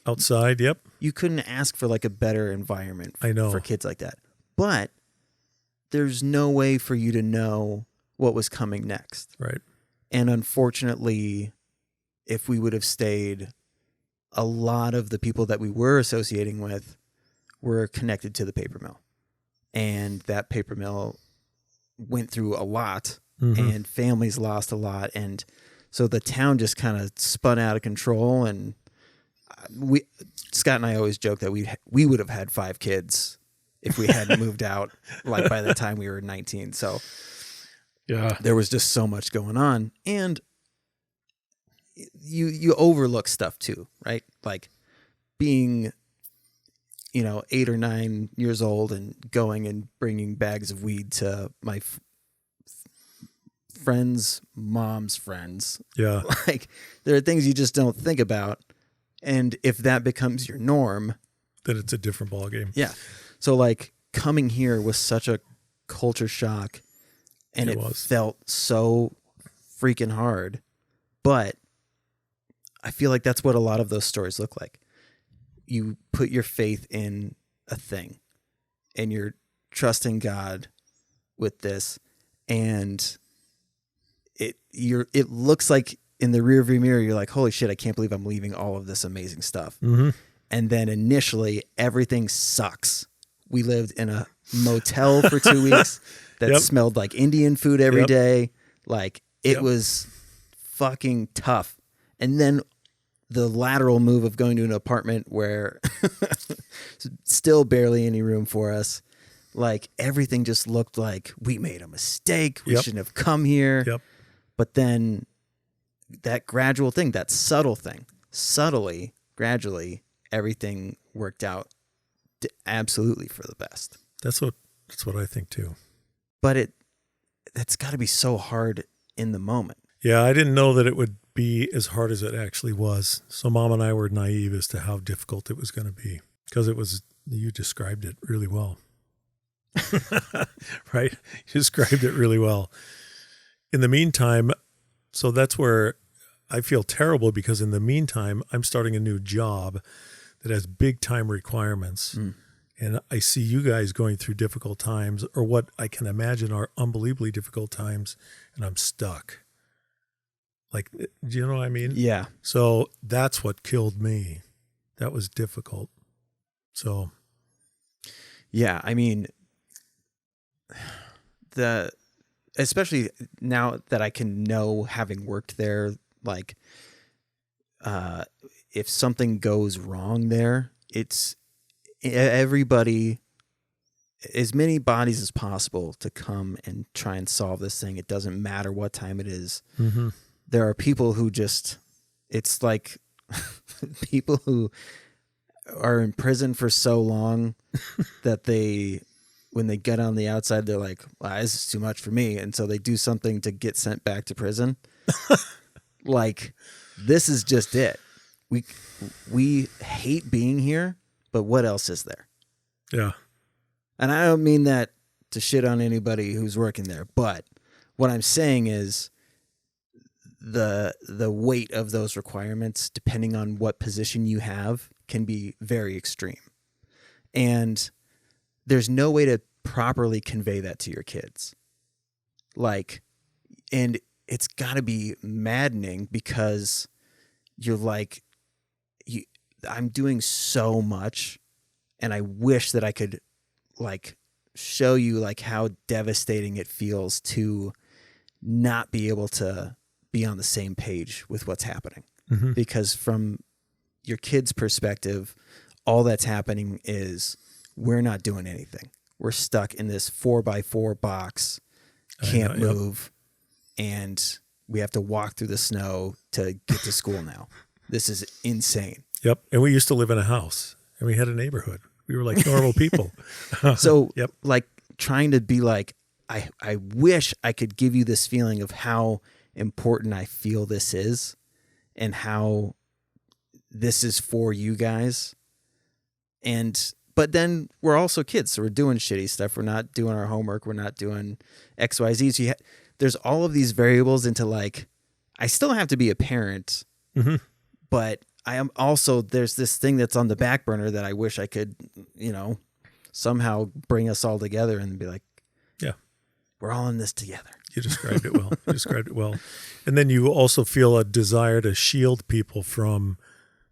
outside. Yep. You couldn't ask for a better environment for kids like that. But there's no way for you to know what was coming next. Right. And unfortunately, if we would have stayed, a lot of the people that we were associating with were connected to the paper mill. And that paper mill went through a lot, and families lost a lot. And so the town just kind of spun out of control. And Scott and I always joke that we would have had 5 kids if we hadn't moved out by the time we were 19. So there was just so much going on. And you overlook stuff too, right? Being, 8 or 9 years old and going and bringing bags of weed to my friends' mom's friends. Yeah. There are things you just don't think about. And if that becomes your norm, then it's a different ballgame. Yeah. So coming here was such a culture shock, and it felt so freaking hard. But I feel like that's what a lot of those stories look like. You put your faith in a thing, and you're trusting God with this, and it looks like in the rearview mirror, you're like, holy shit, I can't believe I'm leaving all of this amazing stuff. Mm-hmm. And then initially, everything sucks. We lived in a motel for 2 weeks that smelled like Indian food every day. It was fucking tough. And then the lateral move of going to an apartment where still barely any room for us. Like everything just looked like we made a mistake. We Yep. shouldn't have come here. Yep. But then that gradual thing, that subtle thing, subtly, gradually, everything worked out absolutely for the best. That's what I think too. But it's got to be so hard in the moment. Yeah, I didn't know that it would be as hard as it actually was. So Mom and I were naive as to how difficult it was going to be, because you described it really well. Right? You described it really well. In the meantime, so that's where I feel terrible, because in the meantime, I'm starting a new job that has big time requirements. And I see you guys going through difficult times, or what I can imagine are unbelievably difficult times, and I'm stuck. Like, do you know what I mean? Yeah. So that's what killed me. That was difficult. So. Yeah. I mean, especially now that I can know, having worked there, like, if something goes wrong there, it's everybody, as many bodies as possible to come and try and solve this thing. It doesn't matter what time it is. Mm-hmm. There are people who it's like people who are in prison for so long that when they get on the outside, they're like, wow, this is too much for me. And so they do something to get sent back to prison. Like, this is just it. We hate being here, but what else is there? Yeah. And I don't mean that to shit on anybody who's working there, but what I'm saying is the weight of those requirements, depending on what position you have, can be very extreme. And there's no way to properly convey that to your kids. Like, and it's got to be maddening, because you're like, I'm doing so much, and I wish that I could like show you like how devastating it feels to not be able to be on the same page with what's happening. Mm-hmm. Because from your kid's perspective, all that's happening is we're not doing anything. We're stuck in this 4x4 box, can't move, and we have to walk through the snow to get to school now. This is insane. Yep. And we used to live in a house, and we had a neighborhood. We were like normal people. So yep. Like trying to be like, I wish I could give you this feeling of how important I feel this is, and how this is for you guys. But then we're also kids, so we're doing shitty stuff. We're not doing our homework. We're not doing X, Y, Z. So there's all of these variables into like, I still have to be a parent, mm-hmm. but I am also, there's this thing that's on the back burner that I wish I could, somehow bring us all together and be like, yeah, we're all in this together. You described it well. And then you also feel a desire to shield people from,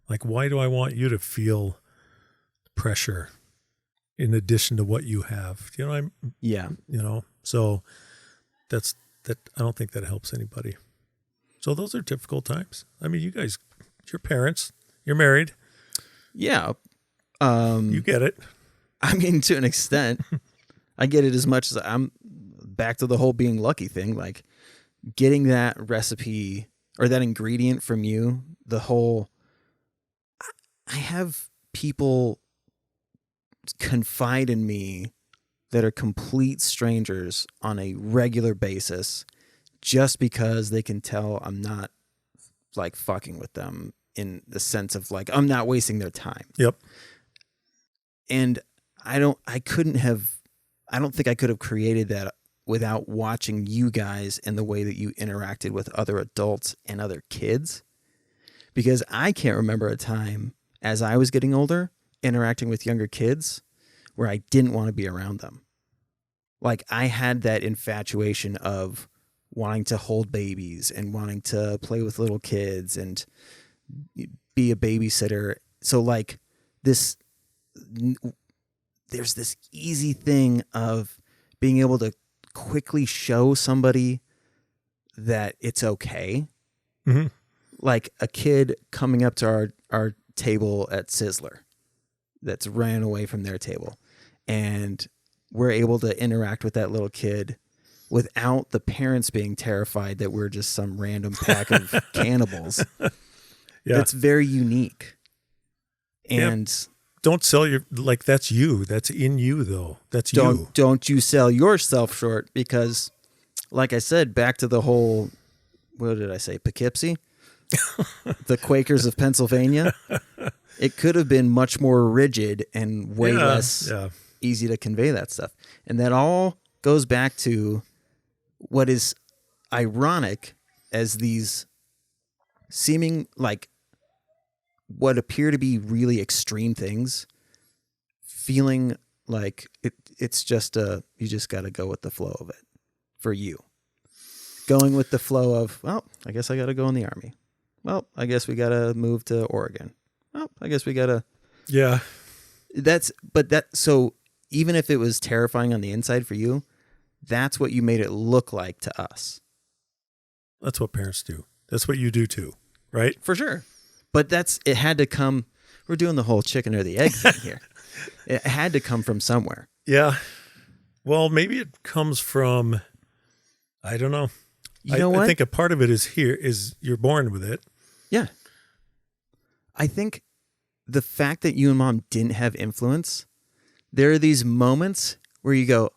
like, why do I want you to feel pressure in addition to what you have? Yeah. So that I don't think that helps anybody. So those are difficult times. I mean, you guys, you're parents, you're married. Yeah. You get it. I mean, to an extent, I get it as much as I'm back to the whole being lucky thing. Like, getting that recipe or that ingredient from you, I have people confide in me that are complete strangers on a regular basis, just because they can tell I'm not like fucking with them, in the sense of like, I'm not wasting their time. Yep. And I don't think I could have created that without watching you guys and the way that you interacted with other adults and other kids. Because I can't remember a time as I was getting older interacting with younger kids where I didn't want to be around them. Like, I had that infatuation of wanting to hold babies and wanting to play with little kids and be a babysitter. So like there's this easy thing of being able to quickly show somebody that it's okay. Mm-hmm. Like a kid coming up to our table at Sizzler that's ran away from their table, and we're able to interact with that little kid without the parents being terrified that we're just some random pack of cannibals. Yeah. That's very unique. And don't sell that's you. That's in you though. That's you. Don't you sell yourself short, because like I said, back to the whole, what did I say? Poughkeepsie? The Quakers of Pennsylvania. It could have been much more rigid and way less easy to convey that stuff. And that all goes back to what is ironic as these seeming like what appear to be really extreme things, feeling like it's just you just got to go with the flow of it for you. Going with the flow of, well, I guess I got to go in the Army. Well, I guess we got to move to Oregon. Well, I guess we got to. Yeah. So even if it was terrifying on the inside for you, that's what you made it look like to us. That's what parents do. That's what you do too, right? For sure. But it had to come. We're doing the whole chicken or the egg thing here. It had to come from somewhere. Yeah. Well, maybe it comes from, I don't know. You know what? I think a part of it is you're born with it. Yeah. I think the fact that you and mom didn't have influence, there are these moments where you go,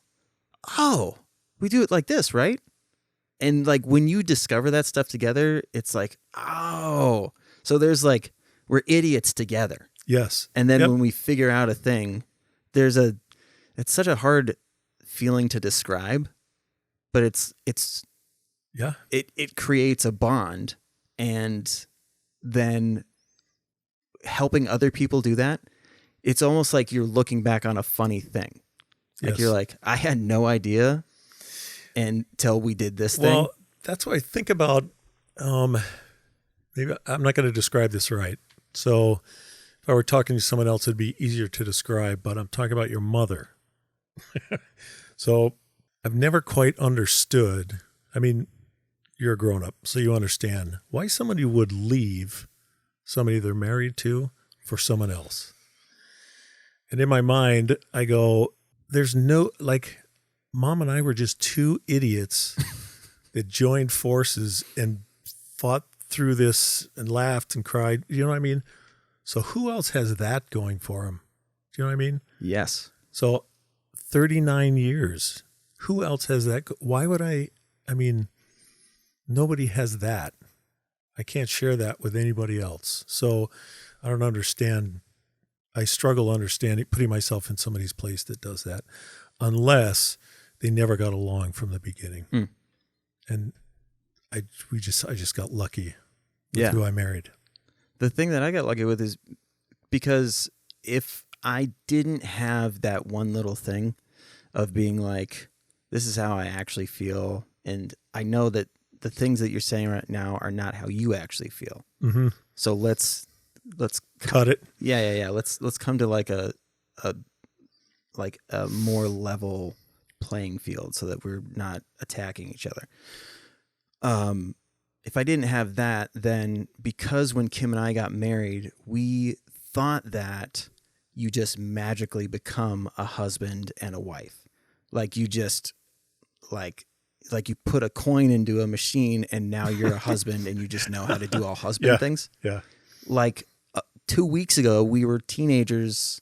oh, we do it like this, right? And like when you discover that stuff together, it's like, oh, so there's like, we're idiots together. Yes. And then when we figure out a thing, it's such a hard feeling to describe, but it creates a bond. And then helping other people do that, it's almost like you're looking back on a funny thing. Like you're like, I had no idea until we did this thing. Well, that's what I think about. Maybe I'm not going to describe this right. So if I were talking to someone else, it'd be easier to describe, but I'm talking about your mother. So I've never quite understood. I mean, you're a grown up, so you understand why somebody would leave somebody they're married to for someone else. And in my mind, I go, there's no, like, mom and I were just two idiots that joined forces and fought through this and laughed and cried. You know what I mean? So who else has that going for them? Do you know what I mean? Yes. So 39 years. Who else has that? Why would I mean, nobody has that. I can't share that with anybody else. So I don't understand. I struggle understanding, putting myself in somebody's place that does that, unless they never got along from the beginning. Mm. And I just got lucky with who I married. The thing that I got lucky with is because if I didn't have that one little thing of being like, this is how I actually feel, and I know that the things that you're saying right now are not how you actually feel. Mm-hmm. So let's cut it. Yeah. Let's come to like a more level playing field so that we're not attacking each other. If I didn't have that, then because when Kim and I got married, we thought that you just magically become a husband and a wife. Like you just like you put a coin into a machine and now you're a husband and you just know how to do all husband things. Yeah. Like 2 weeks ago, we were teenagers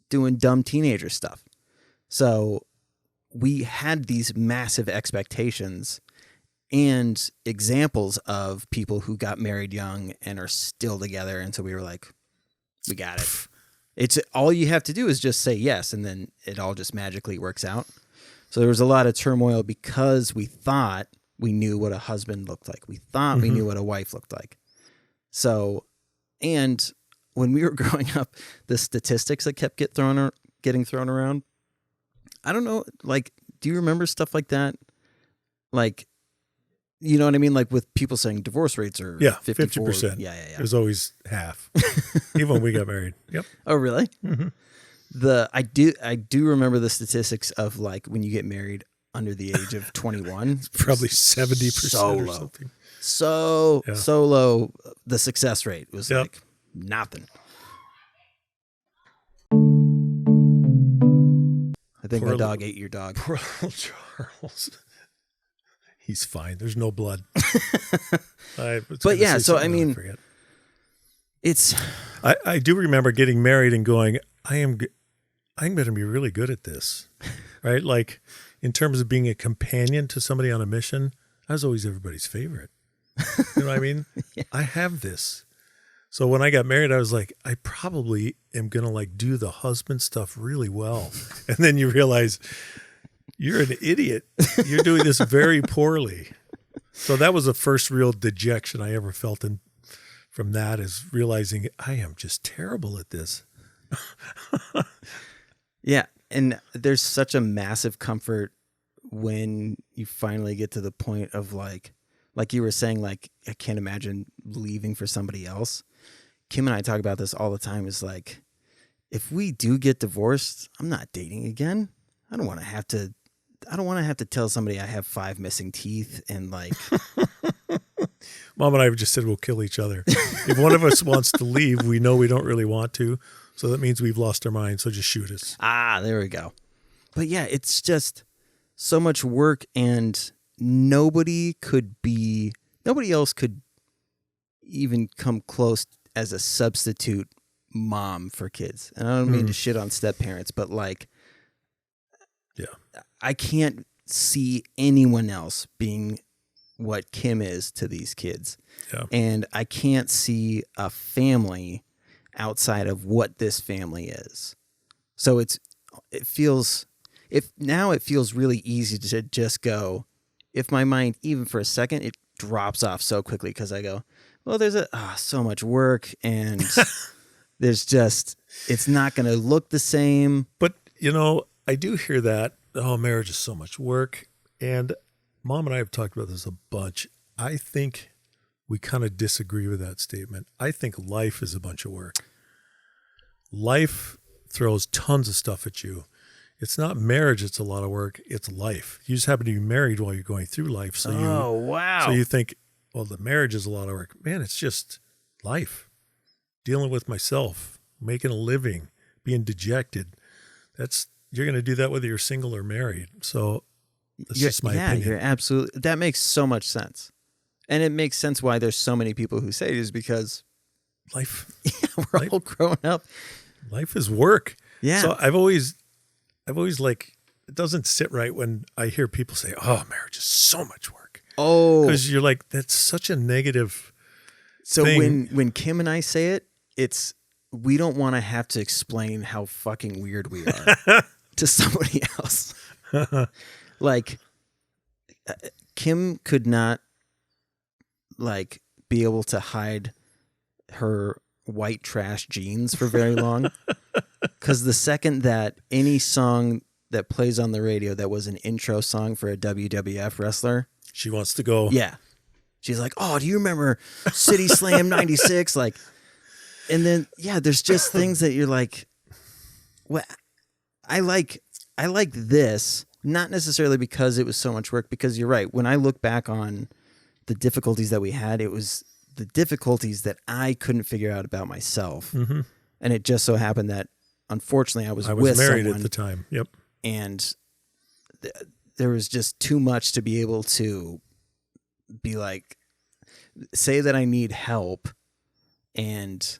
doing dumb teenager stuff. So we had these massive expectations and examples of people who got married young and are still together. And so we were like, we got it. It's all you have to do is just say yes. And then it all just magically works out. So there was a lot of turmoil because we thought we knew what a husband looked like. We thought we knew what a wife looked like. So, and when we were growing up, the statistics that kept getting thrown around, I don't know, like, do you remember stuff like that? Like, you know what I mean? Like with people saying divorce rates are 50%. Yeah. It was always half, even when we got married. Yep. Oh, really? Mm-hmm. I do remember the statistics of like when you get married under the age of 21. It's probably 70% or something. So low. The success rate was like nothing. I think my dog ate your dog. Poor little Charles. He's fine. There's no blood. But yeah, so I mean, it's. I do remember getting married and going, I'm going to be really good at this, right? Like in terms of being a companion to somebody on a mission, I was always everybody's favorite. You know what I mean? Yeah. I have this. So when I got married, I was like, I probably am going to like do the husband stuff really well. And then you realize you're an idiot. You're doing this very poorly. So that was the first real dejection I ever felt from that, is realizing I am just terrible at this. Yeah. And there's such a massive comfort when you finally get to the point of like you were saying, like, I can't imagine leaving for somebody else. Kim and I talk about this all the time. Is like, if we do get divorced, I'm not dating again. I don't want to have to tell somebody I have 5 missing teeth and like. Mom and I just said we'll kill each other. If one of us wants to leave, we know we don't really want to. So that means we've lost our mind. So just shoot us. There we go. But yeah, it's just so much work, and nobody else could even come close as a substitute mom for kids. And I don't mean to shit on step parents, but like, yeah, I can't see anyone else being what Kim is to these kids. Yeah. And I can't see a family outside of what this family is. So it feels really easy to just go, if my mind, even for a second, it drops off so quickly because I go, well, there's so much work, and there's just, it's not going to look the same. But, I do hear that, marriage is so much work. And Mom and I have talked about this a bunch. I think we kind of disagree with that statement. I think life is a bunch of work. Life throws tons of stuff at you. It's not marriage, it's a lot of work. It's life. You just happen to be married while you're going through life. So wow. So you think, well, the marriage is a lot of work. Man, it's just life. Dealing with myself, making a living, being dejected. You're going to do that whether you're single or married. So that's just my opinion. You're absolutely, that makes so much sense. And it makes sense why there's so many people who say it, is because life. We're all growing up. Life is work. Yeah. So I've always like, it doesn't sit right when I hear people say, oh, marriage is so much work. Oh. Because you're like, that's such a negative thing. When Kim and I say it, we don't want to have to explain how fucking weird we are to somebody else. Like, Kim could not, like, be able to hide her white trash jeans for very long. Because the second that any song that plays on the radio that was an intro song for a WWF wrestler, she wants to go. Yeah. She's like, oh, do you remember City Slam 96? Like, and then, yeah, there's just things that you're like, well, I like this, not necessarily because it was so much work, because you're right. When I look back on the difficulties that we had, it was the difficulties that I couldn't figure out about myself. Mm-hmm. And it just so happened that, unfortunately, I was with married someone, at the time. Yep. And there was just too much to be able to be like, say that I need help and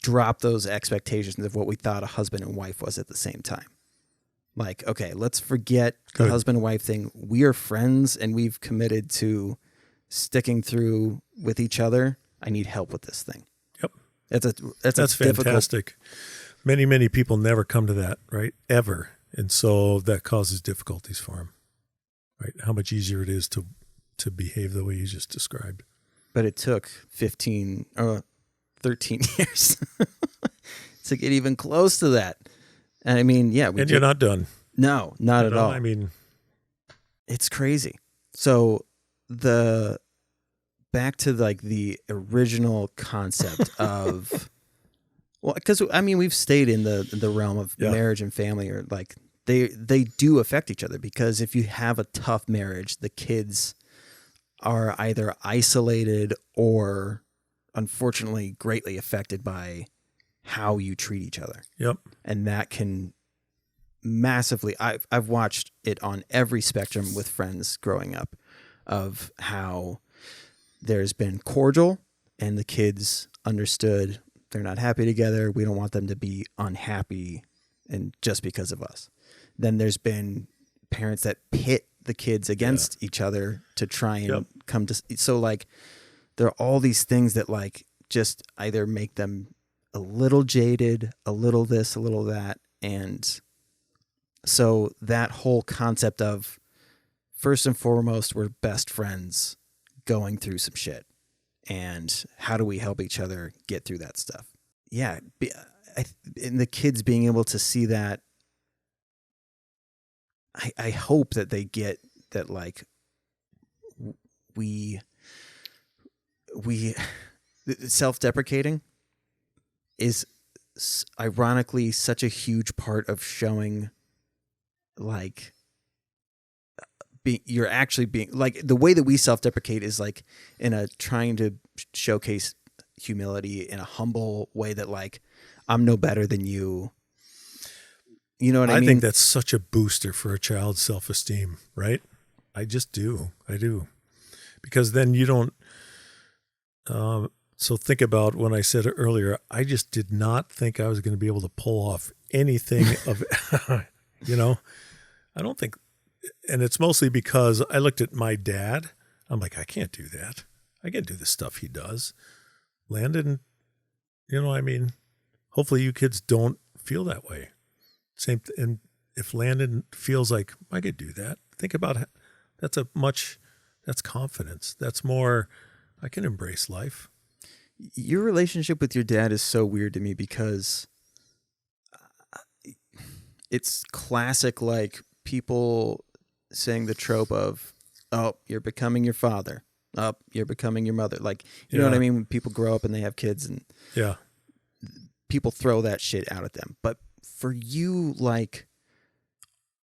drop those expectations of what we thought a husband and wife was at the same time. Like, okay, let's forget the husband and wife thing. We are friends and we've committed to sticking through with each other. I need help with this thing. Yep. That's fantastic. Many people never come to that, right? Ever. And so that causes difficulties for them, right? How much easier it is to behave the way you just described. But it took 13 years to get even close to that. And I mean, yeah. You're not done. No, not at all. I mean, it's crazy. So back to like the original concept of, well, because I mean, we've stayed in the realm of marriage and family, or like they do affect each other, because if you have a tough marriage, the kids are either isolated or unfortunately greatly affected by how you treat each other. Yep. And that can massively. I've watched it on every spectrum with friends growing up, of how there's been cordial and the kids understood they're not happy together. We don't want them to be unhappy and just because of us. Then there's been parents that pit the kids against each other to try and come to. So like, there are all these things that like just either make them a little jaded, a little this, a little that. And so that whole concept of, first and foremost, we're best friends going through some shit. And how do we help each other get through that stuff? Yeah. And the kids being able to see that, I hope that they get that, like, we self-deprecating is ironically such a huge part of showing, like, you're actually being, like, the way that we self-deprecate is like in a trying to showcase humility in a humble way that, like, I'm no better than you. You know what I mean? I think that's such a booster for a child's self-esteem, right? I just do. I do. Because then you don't, so think about when I said earlier, I just did not think I was going to be able to pull off anything of, you know, I don't think, and it's mostly because I looked at my dad. I'm like, I can't do that. I can't do the stuff he does. Landon, you know, I mean, hopefully you kids don't feel that way. Same, and if Landon feels like I could do that, think about that's confidence. That's more, I can embrace life. Your relationship with your dad is so weird to me because it's classic, like, people saying the trope of, oh, you're becoming your father. Oh, you're becoming your mother. Like, you know what I mean? When people grow up and they have kids and people throw that shit out at them. But for you, like,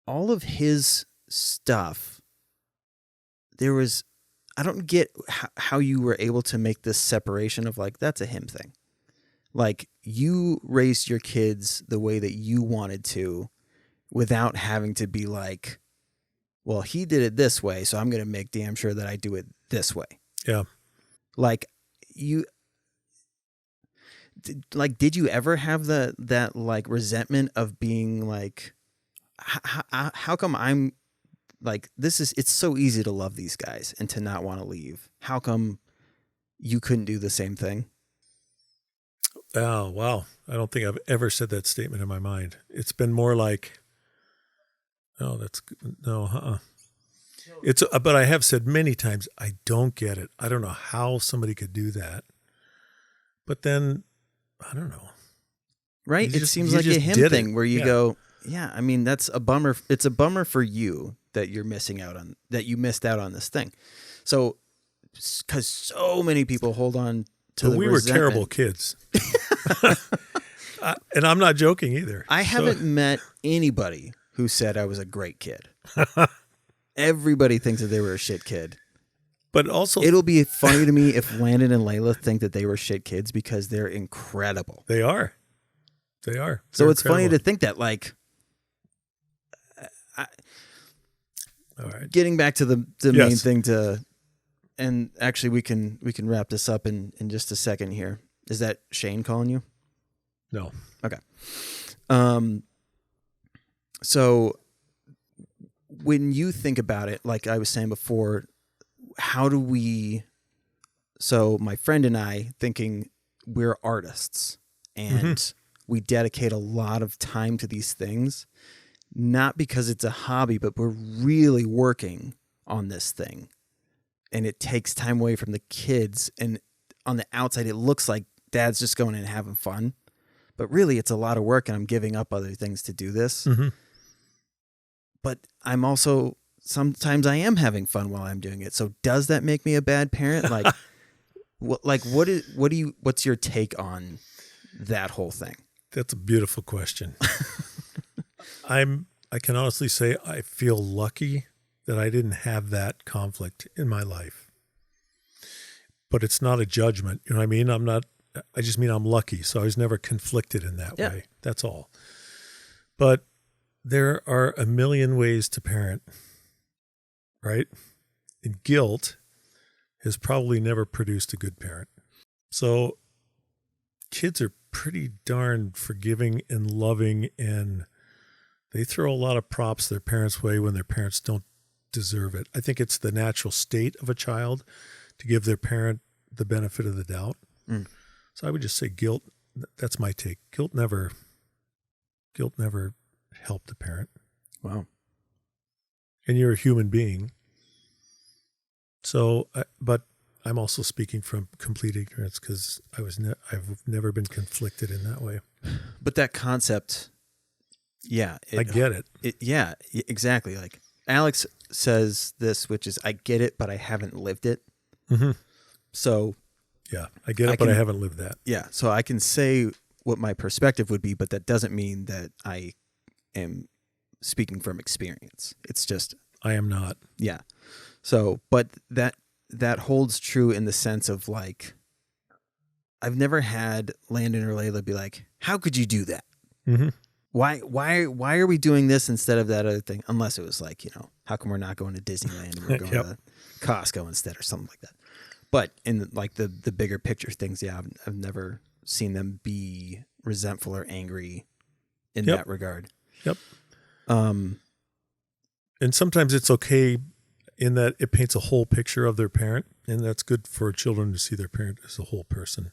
all of his stuff, there was, I don't get how you were able to make this separation of, like, that's a him thing. Like, you raised your kids the way that you wanted to without having to be like, well, he did it this way, so I'm going to make damn sure that I do it this way. Yeah. Like, did you ever have that like resentment of being like, how come I'm like, it's so easy to love these guys and to not want to leave. How come you couldn't do the same thing? Oh, wow. I don't think I've ever said that statement in my mind. It's been more like, It's, but I have said many times, I don't get it. I don't know how somebody could do that. But then, I don't know. Right? It seems like a him thing where you go, yeah, I mean, that's a bummer. It's a bummer for you that you're missing out on, that you missed out on this thing. So, because so many people hold on to the resentment. We were terrible kids. And I'm not joking either. I haven't met anybody who said I was a great kid. Everybody thinks that they were a shit kid. But also, it'll be funny to me if Landon and Layla think that they were shit kids because they're incredible. They are. So they're it's incredible. Funny to think that, like, all right. Getting back to the main thing and actually we can wrap this up in just a second here. Is that Shane calling you? No. Okay. So when you think about it, like I was saying before, so my friend and I thinking we're artists and we dedicate a lot of time to these things, not because it's a hobby, but we're really working on this thing and it takes time away from the kids. And on the outside, it looks like dad's just going in and having fun, but really it's a lot of work and I'm giving up other things to do this. Mm-hmm. But I'm also, sometimes I am having fun while I'm doing it. So does that make me a bad parent? Like, what's your take on that whole thing? That's a beautiful question. I can honestly say I feel lucky that I didn't have that conflict in my life. But it's not a judgment. You know what I mean? I just mean I'm lucky. So I was never conflicted in that way. That's all. But there are a million ways to parent, right? And guilt has probably never produced a good parent. So kids are pretty darn forgiving and loving, and they throw a lot of props their parents' way when their parents don't deserve it. I think it's the natural state of a child to give their parent the benefit of the doubt. So I would just say guilt. That's my take. Guilt never helped a parent. Wow. And you're a human being. So, but I'm also speaking from complete ignorance because I've never been conflicted in that way. But that concept, yeah. I get it. Yeah, exactly. Like Alex says this, which is, I get it, but I haven't lived it. Mm-hmm. So. Yeah, I get it, but I haven't lived that. Yeah, so I can say what my perspective would be, but that doesn't mean that I am speaking from experience. It's just I am not. Yeah. So, but that holds true in the sense of like, I've never had Landon or Layla be like, "How could you do that? Mm-hmm. Why are we doing this instead of that other thing?" Unless it was like, how come we're not going to Disneyland and we're going to Costco instead or something like that. But in like the bigger picture things, yeah, I've never seen them be resentful or angry in that regard. Yep. And sometimes it's okay in that it paints a whole picture of their parent, and that's good for children to see their parent as a whole person.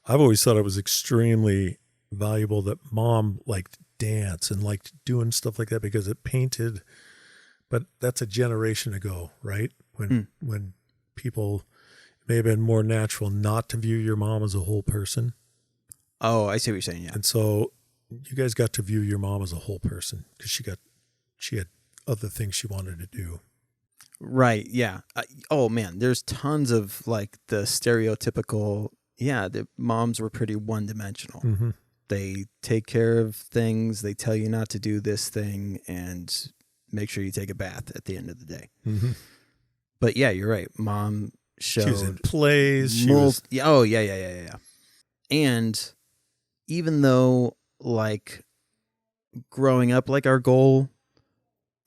I've always thought it was extremely valuable that mom liked dance and liked doing stuff like that because it painted, but that's a generation ago, right? When people, it may have been more natural not to view your mom as a whole person. Oh, I see what you're saying, yeah. And so you guys got to view your mom as a whole person because she had other things she wanted to do. Right, yeah. Oh, man, there's tons of like the stereotypical, the moms were pretty one-dimensional. Mm-hmm. They take care of things, they tell you not to do this thing, and make sure you take a bath at the end of the day. Mm-hmm. But yeah, you're right. Mom showed... She was in plays. Yeah. And even though like growing up, like our goal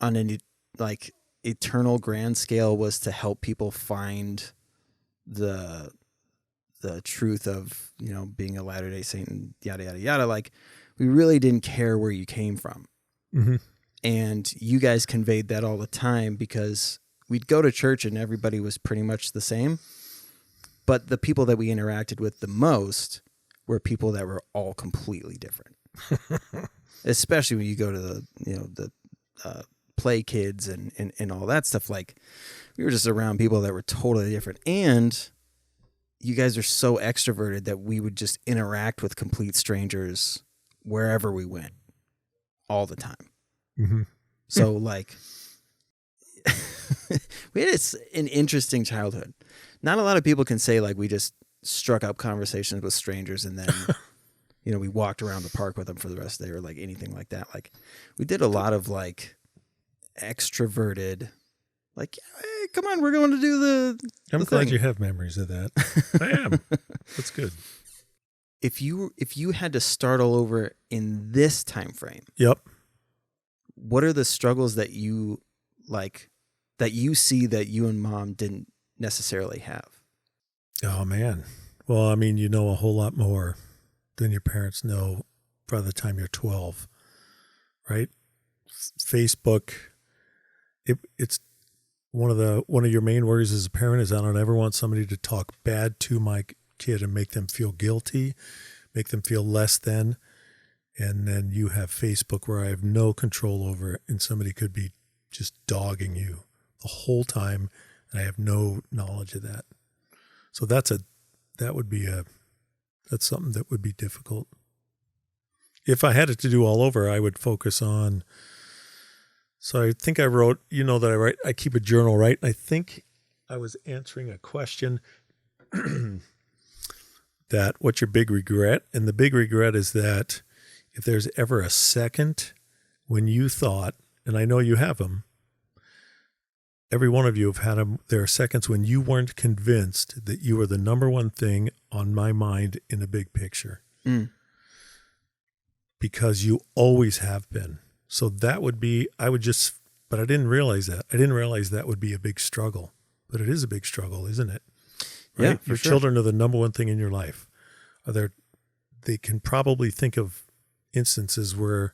on an like eternal grand scale was to help people find the truth of, being a Latter-day Saint and yada, yada, yada. Like we really didn't care where you came from. Mm-hmm. And you guys conveyed that all the time because we'd go to church and everybody was pretty much the same. But the people that we interacted with the most were people that were all completely different. Especially when you go to the play kids and all that stuff. Like we were just around people that were totally different. And you guys are so extroverted that we would just interact with complete strangers wherever we went all the time. Mm-hmm. So like we had an interesting childhood. Not a lot of people can say like we just struck up conversations with strangers and then we walked around the park with them for the rest of the day or like anything like that. Like we did a lot of like extroverted, like, hey, come on, we're going to do the I'm glad thing. You have memories of that. I am. That's good. If you had to start all over in this time frame, yep, what are the struggles that you see that you and mom didn't necessarily have? Oh man. Well, I mean, a whole lot more than your parents know by the time you're 12, right? Facebook, it's one of your main worries as a parent is I don't ever want somebody to talk bad to my kid and make them feel guilty, make them feel less than. And then you have Facebook where I have no control over it and somebody could be just dogging you the whole time and I have no knowledge of that. So that's something that would be difficult. If I had it to do all over, I would focus on. So I think I wrote, that I keep a journal, right? I think I was answering a question that what's your big regret? And the big regret is that if there's ever a second when you thought, and I know you have them, every one of you have had them. There are seconds when you weren't convinced that you were the number one thing on my mind in the big picture. Because you always have been. So that would be, but I didn't realize that. I didn't realize that would be a big struggle. But it is a big struggle, isn't it? Right? Yeah, Your children are the number one thing in your life. They can probably think of instances where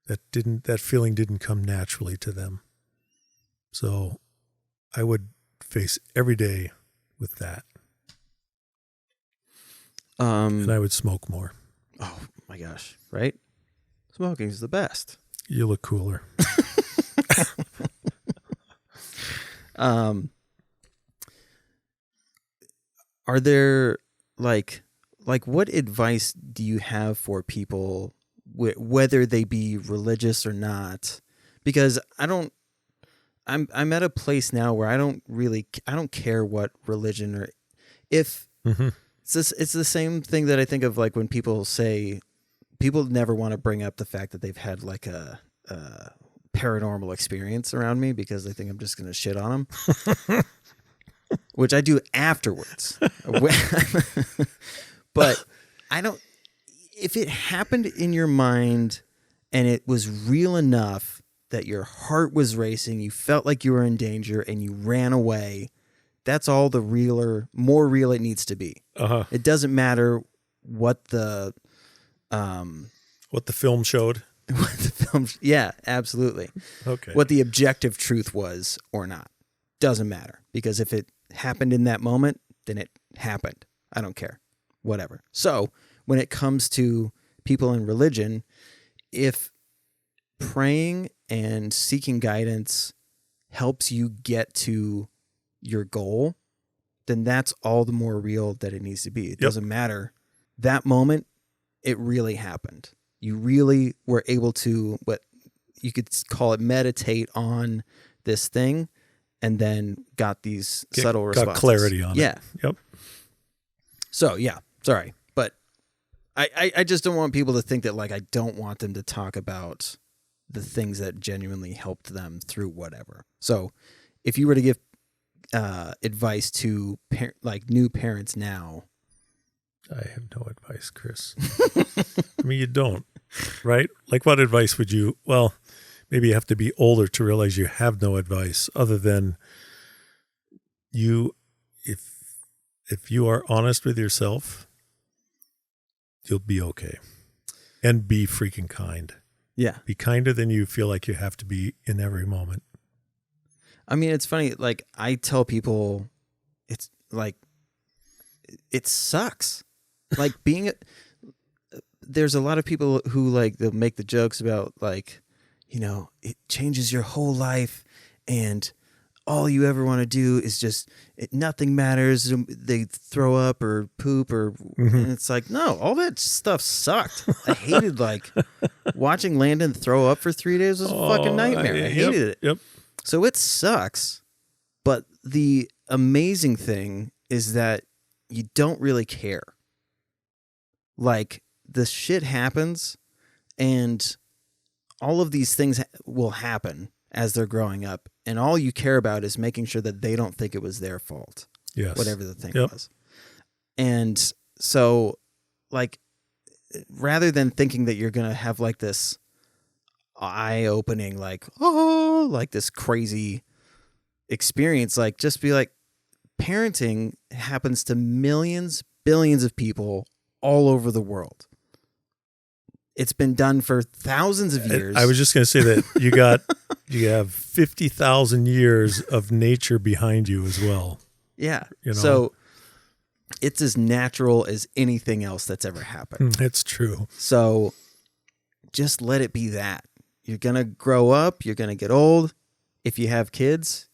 that feeling didn't come naturally to them. So I would face every day with that. And I would smoke more. Oh my gosh, right? Smoking is the best. You look cooler. Are there like what advice do you have for people, whether they be religious or not? Because I'm at a place now where I don't care what religion or if it's the same thing that I think of, like when people never want to bring up the fact that they've had like a paranormal experience around me because they think I'm just going to shit on them, which I do afterwards. But if it happened in your mind and it was real enough that your heart was racing, you felt like you were in danger and you ran away, that's all the more real it needs to be. It doesn't matter what the film showed. Yeah, absolutely. Okay. What the objective truth was or not. Doesn't matter. Because if it happened in that moment, then it happened. I don't care. Whatever. So when it comes to people in religion, if praying and seeking guidance helps you get to your goal, then that's all the more real that it needs to be. It doesn't matter. That moment, it really happened. You really were able to, what you could call it, meditate on this thing, and then got these subtle responses. Got clarity on it. Yeah. Yep. So, yeah, sorry. But I just don't want people to think that, like, I don't want them to talk about the things that genuinely helped them through whatever. So if you were to give advice to new parents now. I have no advice, Chris. I mean, you don't, right? Like, what advice would you, well, maybe you have to be older to realize you have no advice other than if you are honest with yourself, you'll be okay. And be freaking kind. Yeah. Be kinder than you feel like you have to be in every moment. I mean, it's funny. Like, I tell people, it's like, it sucks. Like there's a lot of people who, like, they'll make the jokes about, like, you know, it changes your whole life and all you ever want to do is just, nothing matters. They throw up or poop or, and it's like, no, all that stuff sucked. I hated, like, watching Landon throw up for 3 days was a fucking nightmare. I hated it. Yep. So it sucks. But the amazing thing is that you don't really care. Like, the shit happens and all of these things will happen as they're growing up. And all you care about is making sure that they don't think it was their fault. Yes. Whatever the thing was. And so, like, rather than thinking that you're going to have, like, this eye-opening, like, oh, like this crazy experience, like, just be like, parenting happens to millions, billions of people all over the world. It's been done for thousands of years. I was just going to say that you have 50,000 years of nature behind you as well. Yeah. You know? So it's as natural as anything else that's ever happened. It's true. So just let it be that. You're going to grow up. You're going to get old. If you have kids,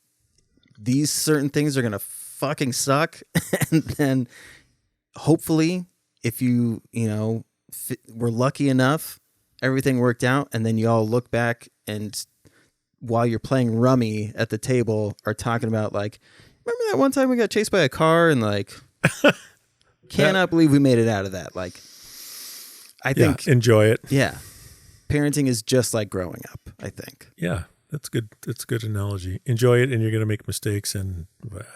these certain things are going to fucking suck. And then hopefully if you were lucky enough, everything worked out. And then you all look back and while you're playing rummy at the table are talking about, like, remember that one time we got chased by a car and, like, cannot believe we made it out of that. Like, I think enjoy it. Yeah. Parenting is just like growing up, I think. Yeah, that's good. That's a good analogy. Enjoy it, and you're going to make mistakes, and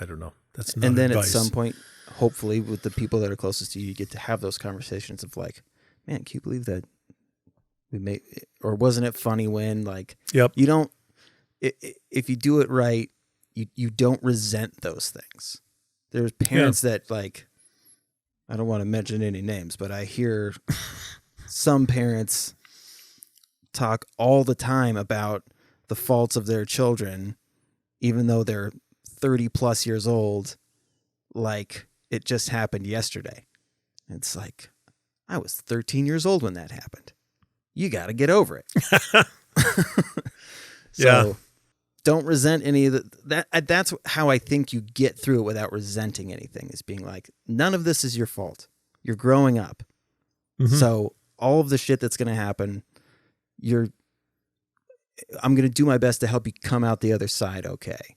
I don't know. That's not And then advice. at some point, hopefully, with the people that are closest to you, you get to have those conversations of, like, man, can you believe that or wasn't it funny when, like, Yep. you don't, if you do it right, you don't resent those things. There's parents that, like, I don't want to mention any names, but I hear some parents talk all the time about the faults of their children, even though they're 30 plus years old, like it just happened yesterday. It's like, I was 13 years old when that happened. You got to get over it. So don't resent any of that. That's how I think you get through it without resenting anything, is being like, none of this is your fault. You're growing up. Mm-hmm. So all of the shit that's going to happen, I'm going to do my best to help you come out the other side okay,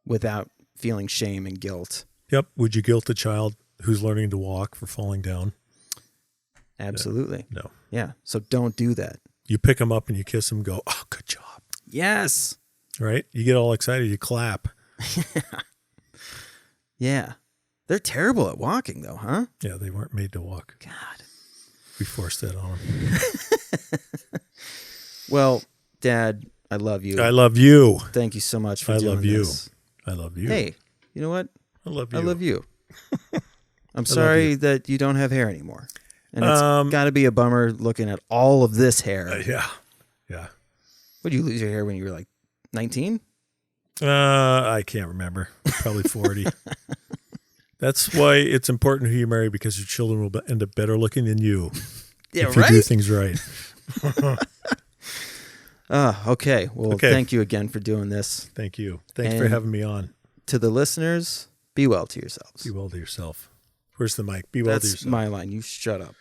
without feeling shame and guilt. Yep. Would you guilt a child who's learning to walk for falling down? Absolutely. No. Yeah. So don't do that. You pick them up and you kiss them and go, oh, good job. Yes. Right? You get all excited. You clap. Yeah. They're terrible at walking, though, huh? Yeah, they weren't made to walk. God. We forced that on them. Well, Dad, I love you. I love you. Thank you so much for doing this. I love you. Hey, you know what? I love you. I love you. I'm sorry that you don't have hair anymore. And it's got to be a bummer looking at all of this hair. Yeah. What, did you lose your hair when you were like 19? I can't remember. Probably 40. That's why it's important who you marry, because your children will end up better looking than you. Yeah, if you do things right. Okay. Well, thank you again for doing this. Thank you. Thanks for having me on. To the listeners, be well to yourselves. Be well to yourself. Where's the mic? Be well to yourself. That's my line. You shut up.